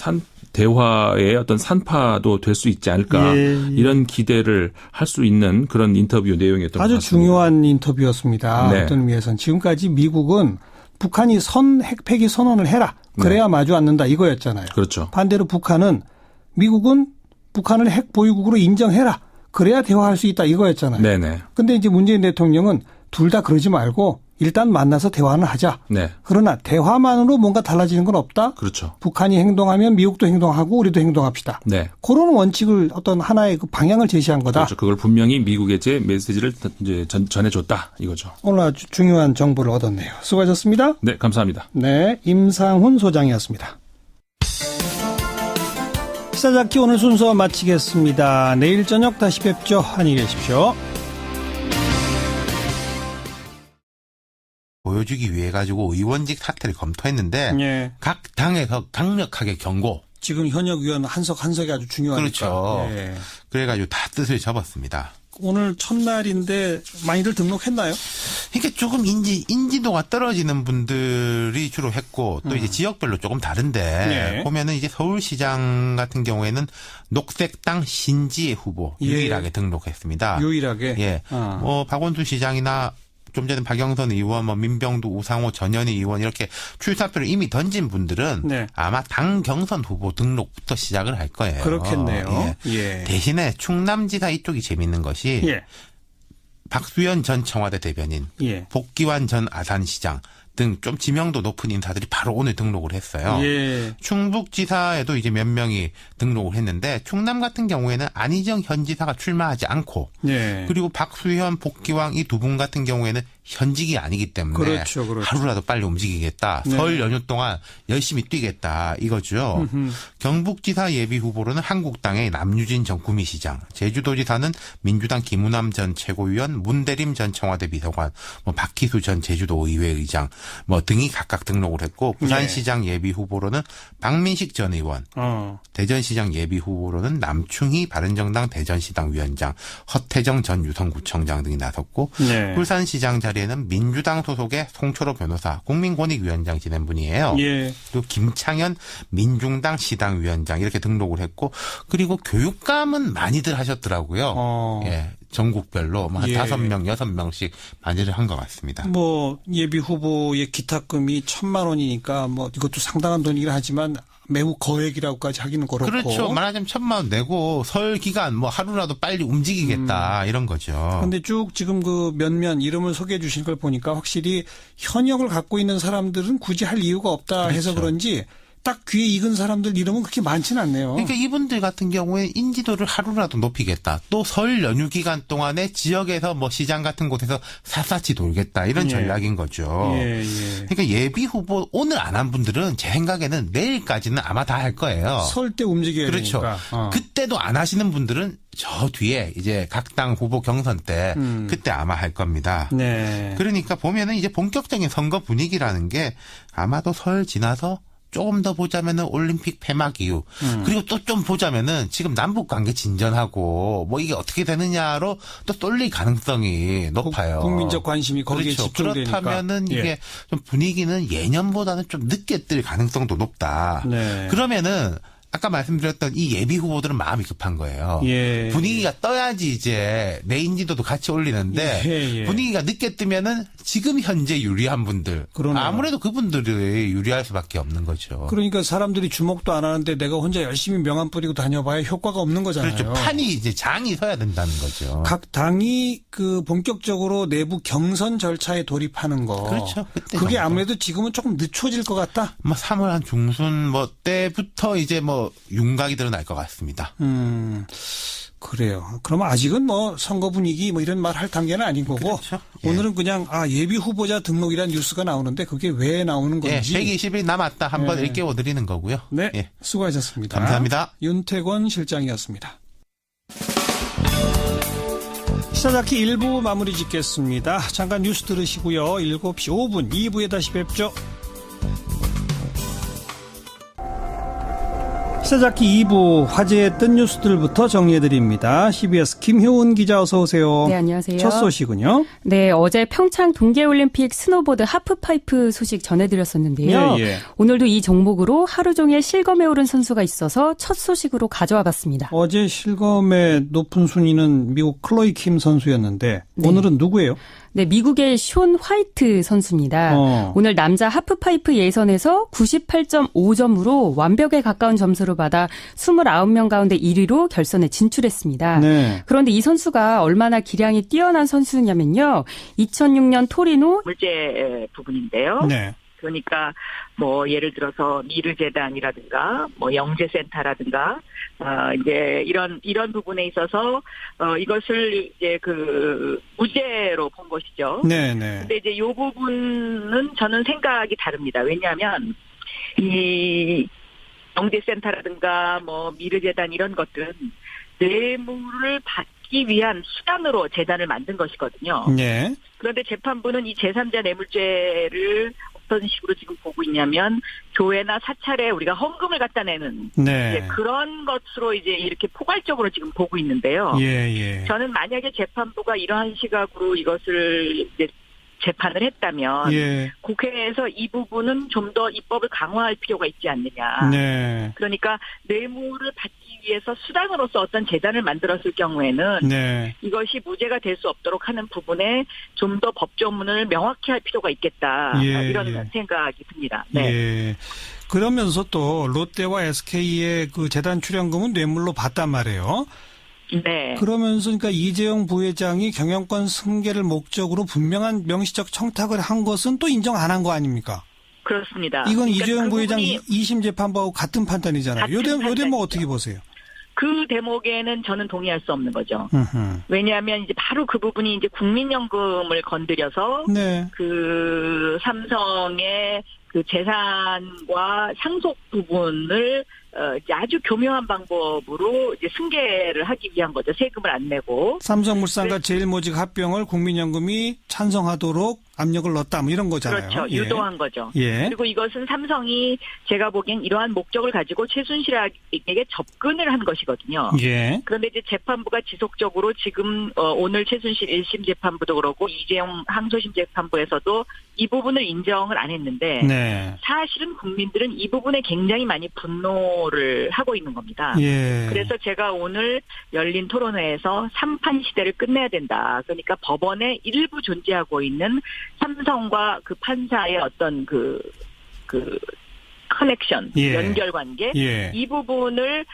대화의 어떤 산파도 될 수 있지 않을까. 예. 이런 기대를 할 수 있는 그런 인터뷰 내용이었던 것 같습니다. 아주 중요한 인터뷰였습니다. 네. 어떤 의미에서는 지금까지 미국은 북한이 핵폐기 선언을 해라. 그래야 네. 마주 앉는다 이거였잖아요. 그렇죠. 반대로 북한은 미국은 북한을 핵 보유국으로 인정해라. 그래야 대화할 수 있다 이거였잖아요. 네네. 근데 이제 문재인 대통령은 둘 다 그러지 말고 일단 만나서 대화는 하자. 네. 그러나 대화만으로 뭔가 달라지는 건 없다. 그렇죠. 북한이 행동하면 미국도 행동하고 우리도 행동합시다. 네. 그런 원칙을 어떤 하나의 그 방향을 제시한 거다. 그렇죠. 그걸 분명히 미국에게 메시지를 이제 전해줬다 이거죠. 오늘 아주 중요한 정보를 얻었네요. 수고하셨습니다. 네, 감사합니다. 네, 임상훈 소장이었습니다. 시사자키 오늘 순서 마치겠습니다. 내일 저녁 다시 뵙죠. 안녕히 계십시오. 보여주기 위해 가지고 의원직 사퇴를 검토했는데 예. 각 당에서 강력하게 경고. 지금 현역 의원 한석이 아주 중요하니까. 그렇죠. 예. 그래가지고 다 뜻을 접었습니다. 오늘 첫날인데 많이들 등록했나요? 그러니까 조금 인지도가 떨어지는 분들이 주로 했고 또 이제 지역별로 조금 다른데 보면은 이제 서울시장 같은 경우에는 녹색당 신지혜 후보 유일하게 등록했습니다. 유일하게? 예. 박원순 시장이나 좀 전에 박영선 의원, 민병두, 우상호, 전현희 의원 이렇게 출사표를 이미 던진 분들은 아마 당 경선 후보 등록부터 시작을 할 거예요. 그렇겠네요. 예. 대신에 충남지사 이쪽이 재밌는 것이 박수현 전 청와대 대변인, 복기환 전 아산시장 등 좀 지명도 높은 인사들이 바로 오늘 등록을 했어요. 충북지사에도 이제 몇 명이 등록을 했는데 충남 같은 경우에는 안희정 현 지사가 출마하지 않고 그리고 박수현, 복기환 이 두 분 같은 경우에는 현직이 아니기 때문에 그렇죠. 하루라도 빨리 움직이겠다. 설 연휴 동안 열심히 뛰겠다 이거죠. 경북지사 예비 후보로는 한국당의 남유진 전 구미시장, 제주도지사는 민주당 김우남 전 최고위원, 문대림 전 청와대 비서관, 박희수 전 제주도의회 의장 등이 각각 등록을 했고 부산시장 예비 후보로는 박민식 전 의원, 대전시장 예비 후보로는 남충희 바른정당 대전시당 위원장, 허태정 전 유성구청장 등이 나섰고 울산시장 자리에는 민주당 소속의 송철호 변호사 국민권익위원장 지낸 분이에요. 또 김창현 민중당 시당위원장 이렇게 등록을 했고 그리고 교육감은 많이들 하셨더라고요. 전국별로 한 5명, 6명씩 많이들 한 것 같습니다. 예비 후보의 기탁금이 1,000만 원이니까 이것도 상당한 돈이긴 하지만 매우 거액이라고까지 하기는 그렇고. 그렇죠. 말하자면 1,000만 원 내고 설 기간 하루라도 빨리 움직이겠다 이런 거죠. 그런데 쭉 지금 그 몇몇 이름을 소개해 주신 걸 보니까 확실히 현역을 갖고 있는 사람들은 굳이 할 이유가 없다 해서 그런지 딱 귀에 익은 사람들 이름은 그렇게 많지는 않네요. 그러니까 이분들 같은 경우에 인지도를 하루라도 높이겠다. 또 설 연휴 기간 동안에 지역에서 시장 같은 곳에서 샅샅이 돌겠다. 이런 전략인 거죠. 그러니까 예비 후보 오늘 안 한 분들은 제 생각에는 내일까지는 아마 다 할 거예요. 설 때 움직여야 그렇죠. 되니까. 그때도 안 하시는 분들은 저 뒤에 이제 각 당 후보 경선 때 그때 아마 할 겁니다. 그러니까 보면은 이제 본격적인 선거 분위기라는 게 아마도 설 지나서 조금 더 보자면은 올림픽 폐막 이후 그리고 또 좀 보자면은 지금 남북 관계 진전하고 이게 어떻게 되느냐로 또 쏠릴 가능성이 높아요. 국민적 관심이 거기에 그렇죠. 집중되니까. 그렇다면은 이게 좀 분위기는 예년보다는 좀 늦게 뜰 가능성도 높다. 그러면은 아까 말씀드렸던 이 예비 후보들은 마음이 급한 거예요. 분위기가 떠야지 이제 내 인지도도 같이 올리는데 분위기가 늦게 뜨면은 지금 현재 유리한 분들 아무래도 그분들이 유리할 수밖에 없는 거죠. 그러니까 사람들이 주목도 안 하는데 내가 혼자 열심히 명함 뿌리고 다녀봐야 효과가 없는 거잖아요. 그렇죠. 판이 이제 장이 서야 된다는 거죠. 각 당이 본격적으로 내부 경선 절차에 돌입하는 거. 그렇죠. 그게 아무래도 지금은 조금 늦춰질 것 같다. 3월 한 중순 때부터 이제 윤곽이 드러날 것 같습니다. 그래요. 그러면 아직은 선거 분위기 이런 말 할 단계는 아닌 거고. 그렇죠. 오늘은 그냥 예비 후보자 등록이라는 뉴스가 나오는데 그게 왜 나오는 건지. 120일 남았다 한번 일깨워 드리는 거고요. 네. 수고하셨습니다. 감사합니다. 윤태권 실장이었습니다. 시사자키 1부 마무리 짓겠습니다. 잠깐 뉴스 들으시고요. 7시 5분 2부에 다시 뵙죠. 시사자키 2부 화제의 뜬 뉴스들부터 정리해드립니다. CBS 김효은 기자 어서 오세요. 네, 안녕하세요. 첫 소식은요? 네, 어제 평창 동계올림픽 스노보드 하프파이프 소식 전해드렸었는데요. 오늘도 이 종목으로 하루 종일 실검에 오른 선수가 있어서 첫 소식으로 가져와 봤습니다. 어제 실검의 높은 순위는 미국 클로이 킴 선수였는데 오늘은 누구예요? 네, 미국의 숀 화이트 선수입니다. 오늘 남자 하프파이프 예선에서 98.5점으로 완벽에 가까운 점수를 받아 29명 가운데 1위로 결선에 진출했습니다. 네. 그런데 이 선수가 얼마나 기량이 뛰어난 선수냐면요. 2006년 토리노 물제 부분인데요. 네. 그러니까 뭐 예를 들어서 미르재단이라든가 뭐 영재센터라든가 이제 이런 부분에 있어서 이것을 이제 그 무죄로 본 것이죠. 네네. 근데 이제 이 부분은 저는 생각이 다릅니다. 왜냐하면 이 영재센터라든가 뭐 미르재단 이런 것들은 뇌물을 받기 위한 수단으로 재단을 만든 것이거든요. 네. 그런데 재판부는 이 제3자 뇌물죄를 어떤 식으로 지금 보고 있냐면 교회나 사찰에 우리가 헌금을 갖다 내는 네. 이제 그런 것으로 이제 이렇게 포괄적으로 지금 보고 있는데요. 예. 저는 만약에 재판부가 이러한 시각으로 이것을 이제 재판을 했다면 예. 국회에서 이 부분은 좀 더 입법을 강화할 필요가 있지 않느냐. 네. 그러니까 뇌물을 받기 위해서 수단으로서 어떤 재단을 만들었을 경우에는 네. 이것이 무죄가 될 수 없도록 하는 부분에 좀 더 법조문을 명확히 할 필요가 있겠다. 예. 이런 생각이 듭니다. 네. 예. 그러면서 또 롯데와 SK의 그 재단 출연금은 뇌물로 받단 말이에요. 네. 그러면서 그러니까 이재용 부회장이 경영권 승계를 목적으로 분명한 명시적 청탁을 한 것은 또 인정 안 한 거 아닙니까? 그렇습니다. 이건 그러니까 이재용 그 부회장 2심 재판부하고 같은 판단이잖아요. 요 대목 어떻게 보세요? 그 대목에는 저는 동의할 수 없는 거죠. 왜냐하면 이제 바로 그 부분이 이제 국민연금을 건드려서 네. 그 삼성의 그 재산과 상속 부분을 아주 교묘한 방법으로 이제 승계를 하기 위한 거죠. 세금을 안 내고. 삼성물산과 제일모직 합병을 국민연금이 찬성하도록 압력을 넣었다 뭐 이런 거잖아요. 그렇죠. 예. 유도한 거죠. 예. 그리고 이것은 삼성이 제가 보기엔 이러한 목적을 가지고 최순실에게 접근을 한 것이거든요. 예. 그런데 이제 재판부가 지속적으로 지금 오늘 최순실 1심 재판부도 그렇고 이재용 항소심 재판부에서도 이 부분을 인정을 안 했는데 네. 사실은 국민들은 이 부분에 굉장히 많이 분노를 하고 있는 겁니다. 예. 그래서 제가 오늘 열린 토론회에서 3판 시대를 끝내야 된다. 그러니까 법원에 일부 존재하고 있는 삼성과 그 판사의 어떤 그 커넥션, 예. 연결관계 예. 이 부분을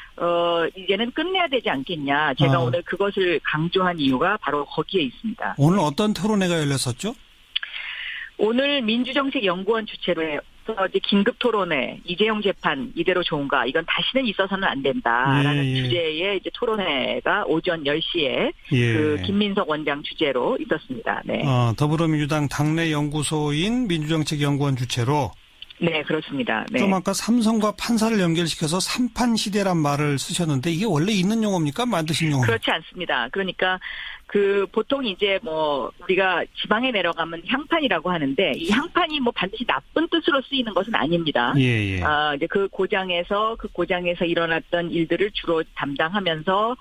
이제는 끝내야 되지 않겠냐. 제가 오늘 그것을 강조한 이유가 바로 거기에 있습니다. 오늘 어떤 토론회가 열렸었죠? 오늘 민주정책연구원 주최로 이제 긴급 토론회, 이재용 재판 이대로 좋은가? 이건 다시는 있어서는 안 된다라는 주제의 이제 토론회가 오전 10시에 그 김민석 원장 주재로 있었습니다. 네. 더불어민주당 당내 연구소인 민주정책연구원 주최로. 네, 그렇습니다. 네. 좀 아까 삼성과 판사를 연결시켜서 3판 시대란 말을 쓰셨는데 이게 원래 있는 용어입니까? 만드신 용어? 그렇지 않습니다. 그러니까 보통 이제 우리가 지방에 내려가면 향판이라고 하는데 이 향판이 반드시 나쁜 뜻으로 쓰이는 것은 아닙니다. 예. 이제 그 고장에서 일어났던 일들을 주로 담당하면서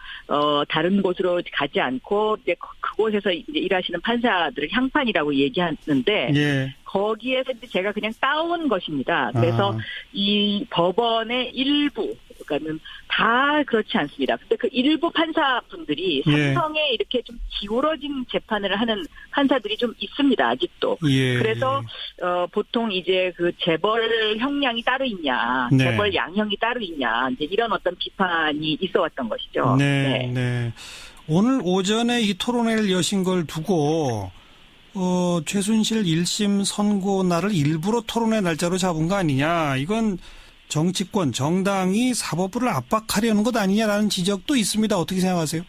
다른 곳으로 가지 않고 이제 그곳에서 이제 일하시는 판사들을 향판이라고 얘기하는데 예. 거기에서 이제 제가 그냥 따온 것입니다. 그래서 이 법원의 일부, 그러니까는 다 그렇지 않습니다. 근데 그 일부 판사분들이 삼성에 이렇게 좀 기울어진 재판을 하는 판사들이 좀 있습니다. 아직도. 그래서 보통 이제 그 재벌 형량이 따로 있냐, 네. 재벌 양형이 따로 있냐, 이제 이런 어떤 비판이 있어왔던 것이죠. 네. 오늘 오전에 이 토론회를 여신 걸 두고. 최순실 1심 선고 날을 일부러 토론회 날짜로 잡은 거 아니냐. 이건 정치권, 정당이 사법부를 압박하려는 것 아니냐라는 지적도 있습니다. 어떻게 생각하세요?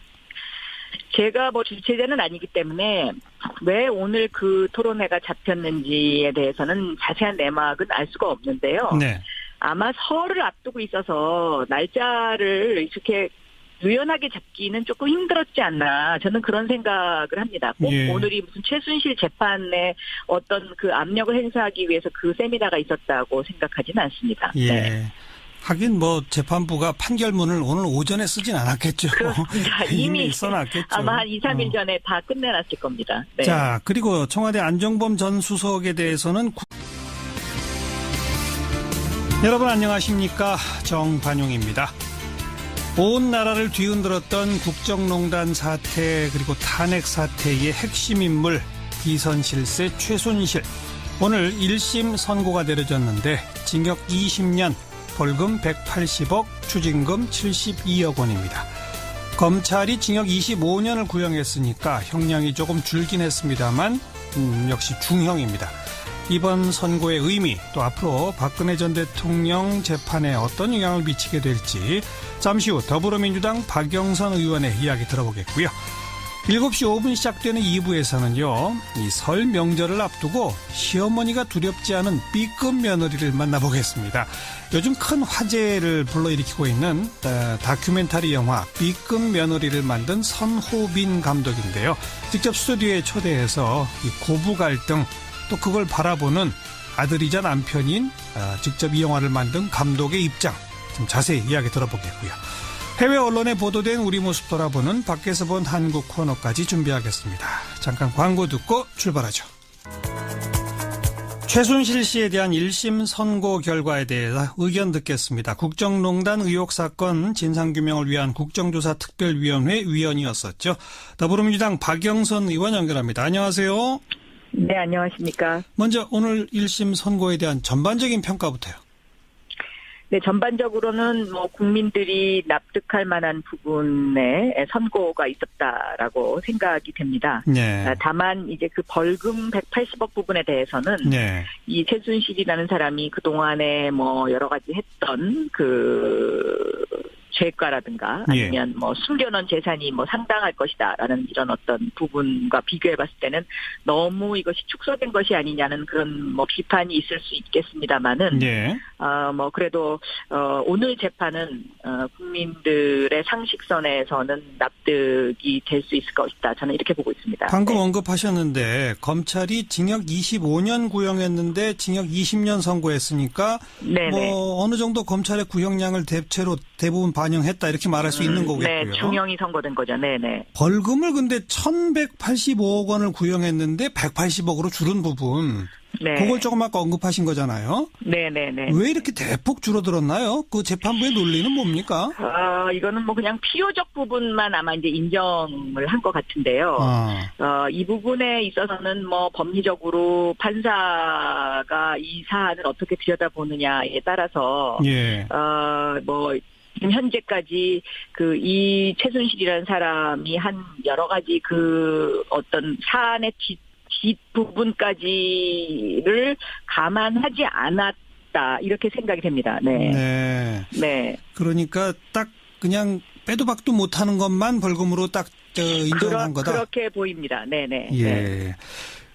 제가 주최자는 아니기 때문에 왜 오늘 그 토론회가 잡혔는지에 대해서는 자세한 내막은 알 수가 없는데요. 네. 아마 설을 앞두고 있어서 날짜를 이렇게 유연하게 잡기는 조금 힘들었지 않나. 저는 그런 생각을 합니다. 꼭 오늘이 무슨 최순실 재판에 어떤 그 압력을 행사하기 위해서 그 세미나가 있었다고 생각하지는 않습니다. 네. 하긴 재판부가 판결문을 오늘 오전에 쓰진 않았겠죠. 그렇습니다. 이미 써놨겠죠. 아마 한 2, 3일 전에 다 끝내놨을 겁니다. 네. 자, 그리고 청와대 안종범 전 수석에 대해서는 여러분 안녕하십니까? 정반용입니다. 온 나라를 뒤흔들었던 국정농단 사태 그리고 탄핵 사태의 핵심 인물 비선실세 최순실. 오늘 1심 선고가 내려졌는데 징역 20년, 벌금 180억, 추징금 72억 원입니다. 검찰이 징역 25년을 구형했으니까 형량이 조금 줄긴 했습니다만 역시 중형입니다. 이번 선고의 의미, 또 앞으로 박근혜 전 대통령 재판에 어떤 영향을 미치게 될지 잠시 후 더불어민주당 박영선 의원의 이야기 들어보겠고요. 7시 5분 시작되는 2부에서는요. 이 설 명절을 앞두고 시어머니가 두렵지 않은 B급 며느리를 만나보겠습니다. 요즘 큰 화제를 불러일으키고 있는 다큐멘터리 영화 B급 며느리를 만든 선호빈 감독인데요. 직접 스튜디오에 초대해서 이 고부 갈등, 또 그걸 바라보는 아들이자 남편인 직접 이 영화를 만든 감독의 입장 좀 자세히 이야기 들어보겠고요. 해외 언론에 보도된 우리 모습 돌아보는 밖에서 본 한국 코너까지 준비하겠습니다. 잠깐 광고 듣고 출발하죠. 최순실 씨에 대한 1심 선고 결과에 대해서 의견 듣겠습니다. 국정농단 의혹 사건 진상규명을 위한 국정조사특별위원회 위원이었었죠. 더불어민주당 박영선 의원 연결합니다. 안녕하세요. 네, 안녕하십니까. 먼저 오늘 1심 선고에 대한 전반적인 평가부터요. 네, 전반적으로는 국민들이 납득할 만한 부분에 선고가 있었다라고 생각이 됩니다. 네. 다만 이제 그 벌금 180억 부분에 대해서는 네. 이 최순실이라는 사람이 그동안에 여러 가지 했던 죄과라든가 아니면 숨겨놓은 재산이 상당할 것이다라는 이런 어떤 부분과 비교해봤을 때는 너무 이것이 축소된 것이 아니냐는 그런 비판이 있을 수 있겠습니다만은 네. 그래도 오늘 재판은 국민들의 상식선에서는 납득이 될 수 있을 것이다. 저는 이렇게 보고 있습니다. 방금 네. 언급하셨는데 검찰이 징역 25년 구형했는데 징역 20년 선고했으니까 어느 정도 검찰의 구형량을 대부분 반영했다 이렇게 말할 수 있는 거겠고요. 네, 중형이 선고된 거죠. 네네. 벌금을 근데 1,185억 원을 구형했는데 180억으로 줄은 부분. 네. 그걸 조금 아까 언급하신 거잖아요. 네네네. 왜 이렇게 대폭 줄어들었나요? 그 재판부의 논리는 뭡니까? 이거는 그냥 필요적 부분만 아마 이제 인정을 한 것 같은데요. 이 부분에 있어서는 법리적으로 판사가 이 사안을 어떻게 들여다보느냐에 따라서 예. 지금 현재까지 이 최순실이라는 사람이 한 여러 가지 어떤 사안의 뒷부분까지를 감안하지 않았다 이렇게 생각이 됩니다. 네. 네. 네. 그러니까 딱 그냥 빼도 박도 못하는 것만 벌금으로 딱 인정한 거다. 그렇게 보입니다. 네네. 예. 네.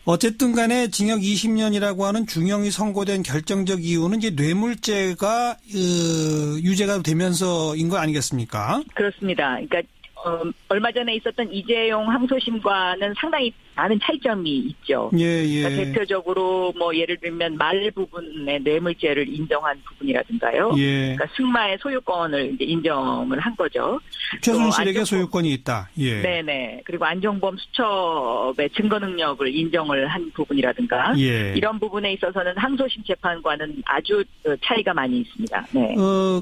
어쨌든 간에 징역 20년이라고 하는 중형이 선고된 결정적 이유는 이제 뇌물죄가 유죄가 되면서인 거 아니겠습니까? 그렇습니다. 그러니까 얼마 전에 있었던 이재용 항소심과는 상당히 많은 차이점이 있죠. 예. 그러니까 대표적으로 예를 들면 말 부분의 뇌물죄를 인정한 부분이라든가요. 예. 그러니까 승마의 소유권을 이제 인정을 한 거죠. 최순실에게 소유권이 있다. 예. 네네. 그리고 안종범 수첩의 증거 능력을 인정을 한 부분이라든가 예. 이런 부분에 있어서는 항소심 재판과는 아주 차이가 많이 있습니다. 네.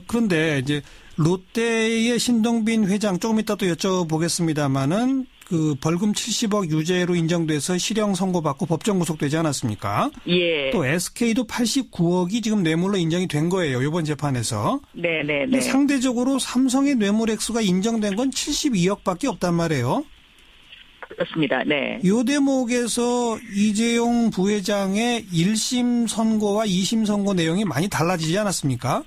그런데 이제 롯데의 신동빈 회장 조금 이따 또 여쭤보겠습니다만은 그 벌금 70억 유죄로 인정돼서 실형 선고받고 법정 구속되지 않았습니까? 예. 또 SK도 89억이 지금 뇌물로 인정이 된 거예요. 이번 재판에서. 네네네. 상대적으로 삼성의 뇌물 액수가 인정된 건 72억밖에 없단 말이에요. 그렇습니다. 네. 이 대목에서 이재용 부회장의 1심 선고와 2심 선고 내용이 많이 달라지지 않았습니까?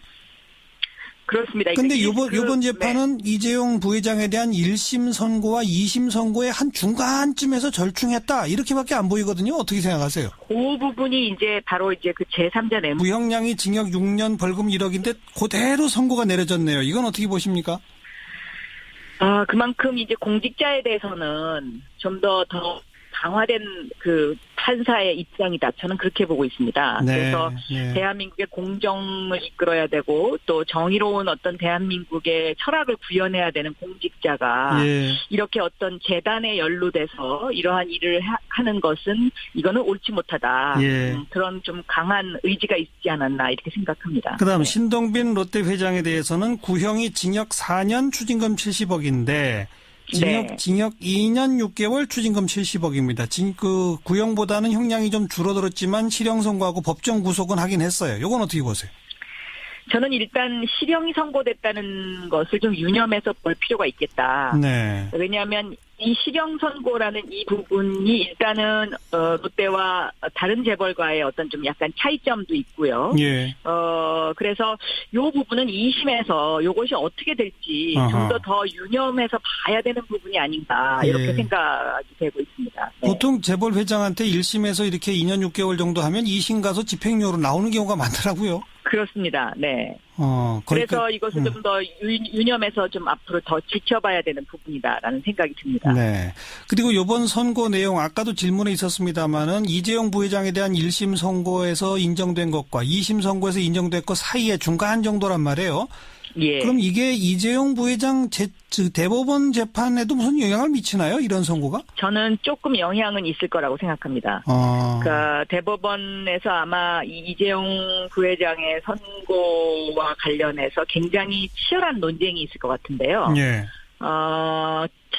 그렇습니다. 근데 요번 재판은 이재용 부회장에 대한 1심 선고와 2심 선고의 한 중간쯤에서 절충했다. 이렇게밖에 안 보이거든요. 어떻게 생각하세요? 그 부분이 이제 바로 이제 그 제3자 뇌물. 구형량이 징역 6년 벌금 1억인데 그대로 선고가 내려졌네요. 이건 어떻게 보십니까? 그만큼 이제 공직자에 대해서는 좀 더 강화된 판사의 입장이다. 저는 그렇게 보고 있습니다. 네, 그래서 대한민국의 공정을 이끌어야 되고 또 정의로운 어떤 대한민국의 철학을 구현해야 되는 공직자가 이렇게 어떤 재단에 연루돼서 이러한 일을 하는 것은 이거는 옳지 못하다. 그런 좀 강한 의지가 있지 않았나 이렇게 생각합니다. 그다음 신동빈 롯데 회장에 대해서는 구형이 징역 4년 추징금 70억인데 징역 2년 6개월, 추징금 70억입니다. 그 구형보다는 형량이 좀 줄어들었지만 실형 선고하고 법정 구속은 하긴 했어요. 이건 어떻게 보세요? 저는 일단 실형이 선고됐다는 것을 좀 유념해서 볼 필요가 있겠다. 네. 왜냐하면 이 실형 선고라는 이 부분이 일단은 롯데와 다른 재벌과의 어떤 좀 약간 차이점도 있고요. 예. 그래서 요 부분은 2심에서 요것이 어떻게 될지 좀 더 유념해서 봐야 되는 부분이 아닌가 이렇게 생각이 되고 있습니다. 네. 보통 재벌 회장한테 1심에서 이렇게 2년 6개월 정도 하면 2심 가서 집행유예로 나오는 경우가 많더라고요. 그렇습니다. 네. 그래서 이것을 좀 더 유념해서 좀 앞으로 더 지켜봐야 되는 부분이다라는 생각이 듭니다. 네. 그리고 이번 선고 내용 아까도 질문에 있었습니다마는 이재용 부회장에 대한 1심 선고에서 인정된 것과 2심 선고에서 인정된 것 사이에 중간 정도란 말이에요. 예. 그럼 이게 이재용 부회장 대법원 재판에도 무슨 영향을 미치나요? 이런 선고가? 저는 조금 영향은 있을 거라고 생각합니다. 그러니까 대법원에서 아마 이재용 부회장의 선고와 관련해서 굉장히 치열한 논쟁이 있을 것 같은데요. 예.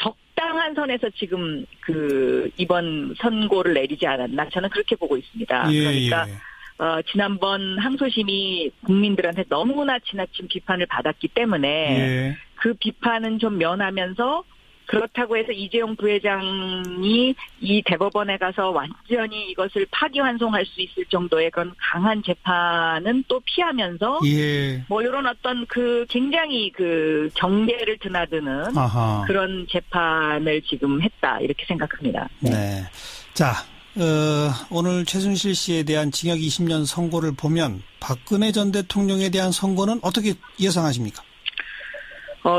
적당한 선에서 지금 이번 선고를 내리지 않았나 저는 그렇게 보고 있습니다. 예, 그러니까 예. 지난번 항소심이 국민들한테 너무나 지나친 비판을 받았기 때문에 예. 그 비판은 좀 면하면서 그렇다고 해서 이재용 부회장이 이 대법원에 가서 완전히 이것을 파기환송할 수 있을 정도의 그런 강한 재판은 또 피하면서 예. 뭐 이런 어떤 굉장히 경계를 드나드는 그런 재판을 지금 했다 이렇게 생각합니다. 네. 네. 자. 오늘 최순실 씨에 대한 징역 20년 선고를 보면 박근혜 전 대통령에 대한 선고는 어떻게 예상하십니까?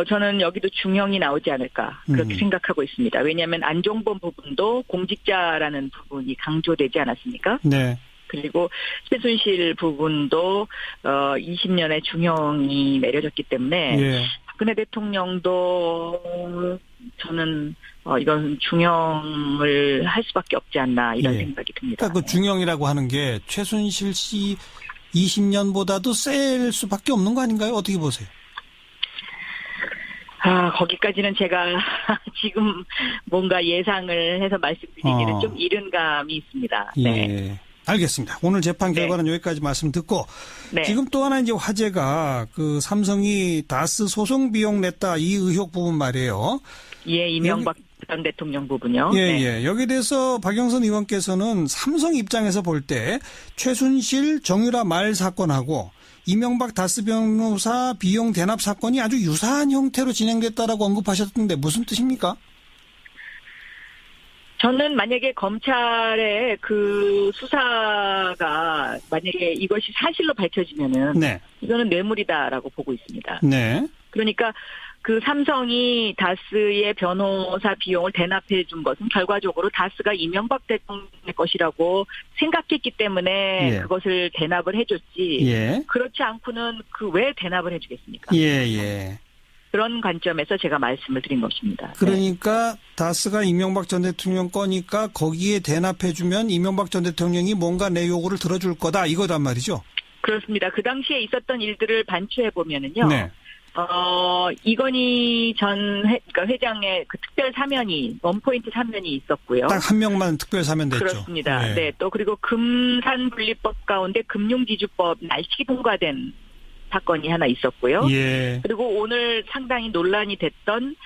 저는 여기도 중형이 나오지 않을까 그렇게 생각하고 있습니다. 왜냐하면 안종범 부분도 공직자라는 부분이 강조되지 않았습니까? 네. 그리고 최순실 부분도 20년의 중형이 내려졌기 때문에 예. 박근혜 대통령도 저는 이건 중형을 할 수밖에 없지 않나 이런 생각이 듭니다. 그러니까 그 중형이라고 하는 게 최순실 씨 20년보다도 셀 수밖에 없는 거 아닌가요? 어떻게 보세요? 거기까지는 제가 지금 뭔가 예상을 해서 말씀드리기는 좀 이른 감이 있습니다. 네. 예. 알겠습니다. 오늘 재판 결과는 여기까지 말씀 듣고 지금 또 하나 이제 화제가 삼성이 다스 소송 비용 냈다 이 의혹 부분 말이에요. 예, 이명박 전 대통령 부분요. 예. 여기에 대해서 박영선 의원께서는 삼성 입장에서 볼 때 최순실 정유라 말 사건하고 이명박 다스 변호사 비용 대납 사건이 아주 유사한 형태로 진행됐다라고 언급하셨던데 무슨 뜻입니까? 저는 만약에 검찰의 수사가 만약에 이것이 사실로 밝혀지면은 이거는 뇌물이다라고 보고 있습니다. 네. 그러니까 삼성이 다스의 변호사 비용을 대납해 준 것은 결과적으로 다스가 이명박 대통령의 것이라고 생각했기 때문에 그것을 대납을 해줬지. 그렇지 않고는 왜 대납을 해주겠습니까? 예. 그런 관점에서 제가 말씀을 드린 것입니다. 그러니까 다스가 이명박 전 대통령 거니까 거기에 대납해주면 이명박 전 대통령이 뭔가 내 요구를 들어줄 거다 이거란 말이죠? 그렇습니다. 그 당시에 있었던 일들을 반추해보면은요. 이건희 전 회장의 특별 사면이 원포인트 사면이 있었고요. 딱 한 명만 특별 사면 됐죠. 그렇습니다. 네. 또 그리고 금산분리법 가운데 금융지주법 날치기 통과된 사건이 하나 있었고요. 그리고 오늘 상당히 논란이 됐던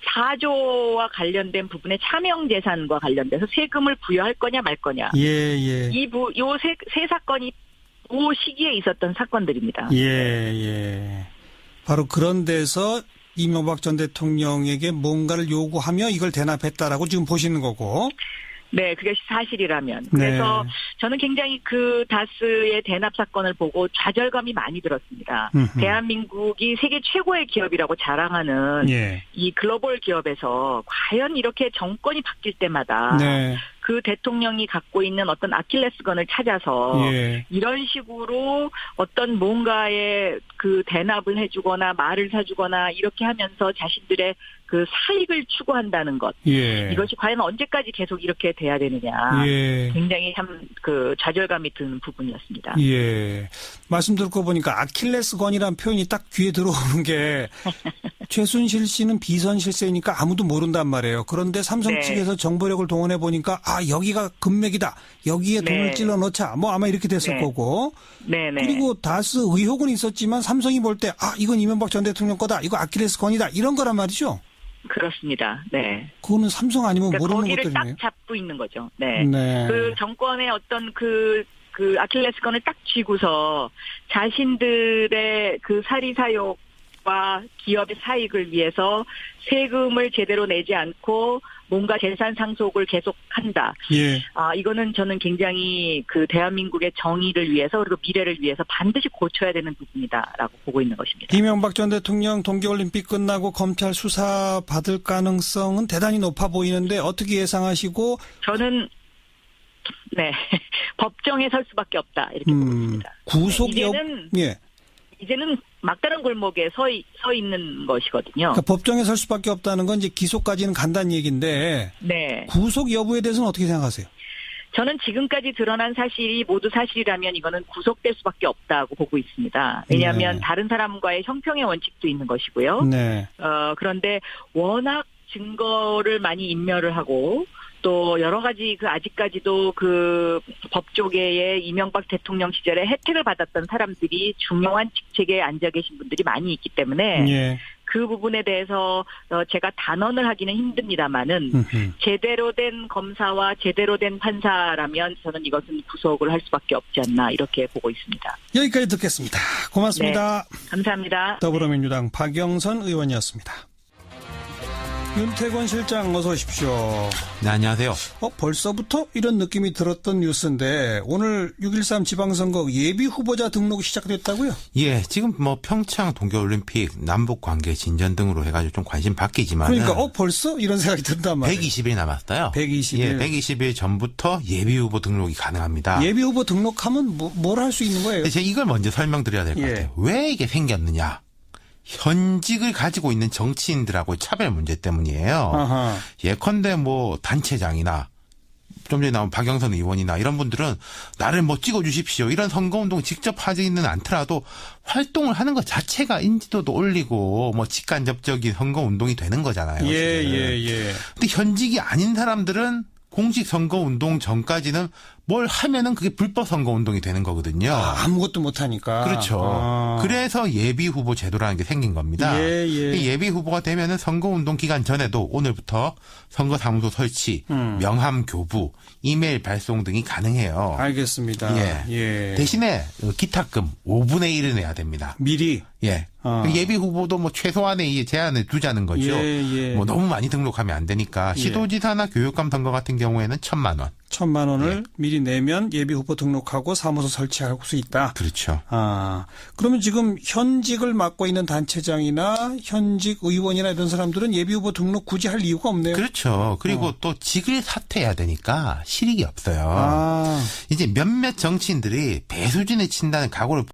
4조와 관련된 부분의 차명재산과 관련돼서 세금을 부여할 거냐 말 거냐. 요 세 사건이 그 시기에 있었던 사건들입니다. 바로 그런 데서 이명박 전 대통령에게 뭔가를 요구하며 이걸 대납했다라고 지금 보시는 거고. 네, 그게 사실이라면. 그래서 저는 굉장히 다스의 대납 사건을 보고 좌절감이 많이 들었습니다. 대한민국이 세계 최고의 기업이라고 자랑하는 이 글로벌 기업에서 과연 이렇게 정권이 바뀔 때마다 그 대통령이 갖고 있는 어떤 아킬레스건을 찾아서 이런 식으로 어떤 뭔가에 대납을 해주거나 말을 사주거나 이렇게 하면서 자신들의 그 사익을 추구한다는 것. 예. 이것이 과연 언제까지 계속 이렇게 돼야 되느냐. 예. 굉장히 참 그 좌절감이 드는 부분이었습니다. 예. 말씀 듣고 보니까 아킬레스건이라는 표현이 딱 귀에 들어오는 게 최순실 씨는 비선 실세니까 아무도 모른단 말이에요. 그런데 삼성 네. 측에서 정보력을 동원해 보니까 여기가 금맥이다. 여기에 돈을 네. 찔러 넣자. 뭐 아마 이렇게 됐을 네. 거고. 네네. 그리고 다스 의혹은 있었지만 삼성이 볼 때 이건 이명박 전 대통령 거다. 이거 아킬레스건이다. 이런 거란 말이죠. 그렇습니다. 네. 그거는 삼성 아니면 그러니까 모르는 거기를 것들이네요. 딱 잡고 있는 거죠. 네. 네. 그 정권의 어떤 그 아킬레스건을 딱 쥐고서 자신들의 그 사리사욕과 기업의 사익을 위해서 세금을 제대로 내지 않고 뭔가 재산 상속을 계속한다. 예. 이거는 저는 굉장히 그 대한민국의 정의를 위해서 그리고 미래를 위해서 반드시 고쳐야 되는 부분이다라고 보고 있는 것입니다. 이명박 전 대통령 동계올림픽 끝나고 검찰 수사 받을 가능성은 대단히 높아 보이는데 어떻게 예상하시고? 저는 법정에 설 수밖에 없다 이렇게 보고 있습니다. 이제는 막다른 골목에 서 있는 것이거든요. 그러니까 법정에 설 수밖에 없다는 건 이제 기소까지는 간다는 얘기인데. 네. 구속 여부에 대해서는 어떻게 생각하세요? 저는 지금까지 드러난 사실이 모두 사실이라면 이거는 구속될 수밖에 없다고 보고 있습니다. 왜냐하면 다른 사람과의 형평의 원칙도 있는 것이고요. 네. 그런데 워낙 증거를 많이 인멸을 하고 또 여러 가지 아직까지도 그 법조계의 이명박 대통령 시절에 혜택을 받았던 사람들이 중요한 직책에 앉아 계신 분들이 많이 있기 때문에 예. 그 부분에 대해서 제가 단언을 하기는 힘듭니다만은 제대로 된 검사와 제대로 된 판사라면 저는 이것은 구속을 할 수밖에 없지 않나 이렇게 보고 있습니다. 여기까지 듣겠습니다. 고맙습니다. 네, 감사합니다. 더불어민주당 박영선 의원이었습니다. 윤태권 실장 어서 오십시오. 네, 안녕하세요. 벌써부터 이런 느낌이 들었던 뉴스인데 오늘 6.13 지방선거 예비 후보자 등록이 시작됐다고요? 예, 지금 평창 동계올림픽 남북 관계 진전 등으로 해가지고 좀 관심 바뀌지만 그러니까 벌써 이런 생각이 든단 말이에요. 120일 남았어요. 120일. 예, 120일 전부터 예비 후보 등록이 가능합니다. 예비 후보 등록하면 뭘 할 수 있는 거예요? 제가 이걸 먼저 설명드려야 될 것 같아요. 왜 이게 생겼느냐? 현직을 가지고 있는 정치인들하고의 차별 문제 때문이에요. 아하. 예컨대 단체장이나 좀 전에 나온 박영선 의원이나 이런 분들은 나를 찍어주십시오. 이런 선거운동 직접 하지는 않더라도 활동을 하는 것 자체가 인지도도 올리고 직간접적인 선거운동이 되는 거잖아요. 예. 근데 현직이 아닌 사람들은 공식 선거운동 전까지는 뭘 하면은 그게 불법 선거운동이 되는 거거든요. 아무것도 못하니까. 그렇죠. 그래서 예비 후보 제도라는 게 생긴 겁니다. 예비 후보가 되면은 선거운동 기간 전에도 오늘부터 선거사무소 설치, 명함 교부, 이메일 발송 등이 가능해요. 알겠습니다. 예. 대신에 기탁금 5분의 1을 내야 됩니다. 미리? 예. 예비 후보도 최소한의 제한을 두자는 거죠. 너무 많이 등록하면 안 되니까 시도지사나 교육감 선거 같은 경우에는 1,000만 원. 1,000만 원을 미리 내면 예비 후보 등록하고 사무소 설치할 수 있다. 그렇죠. 그러면 지금 현직을 맡고 있는 단체장이나 현직 의원이나 이런 사람들은 예비 후보 등록 굳이 할 이유가 없네요. 그렇죠. 그리고 또 직을 사퇴해야 되니까 실익이 없어요. 이제 몇몇 정치인들이 배수진을 친다는 각오를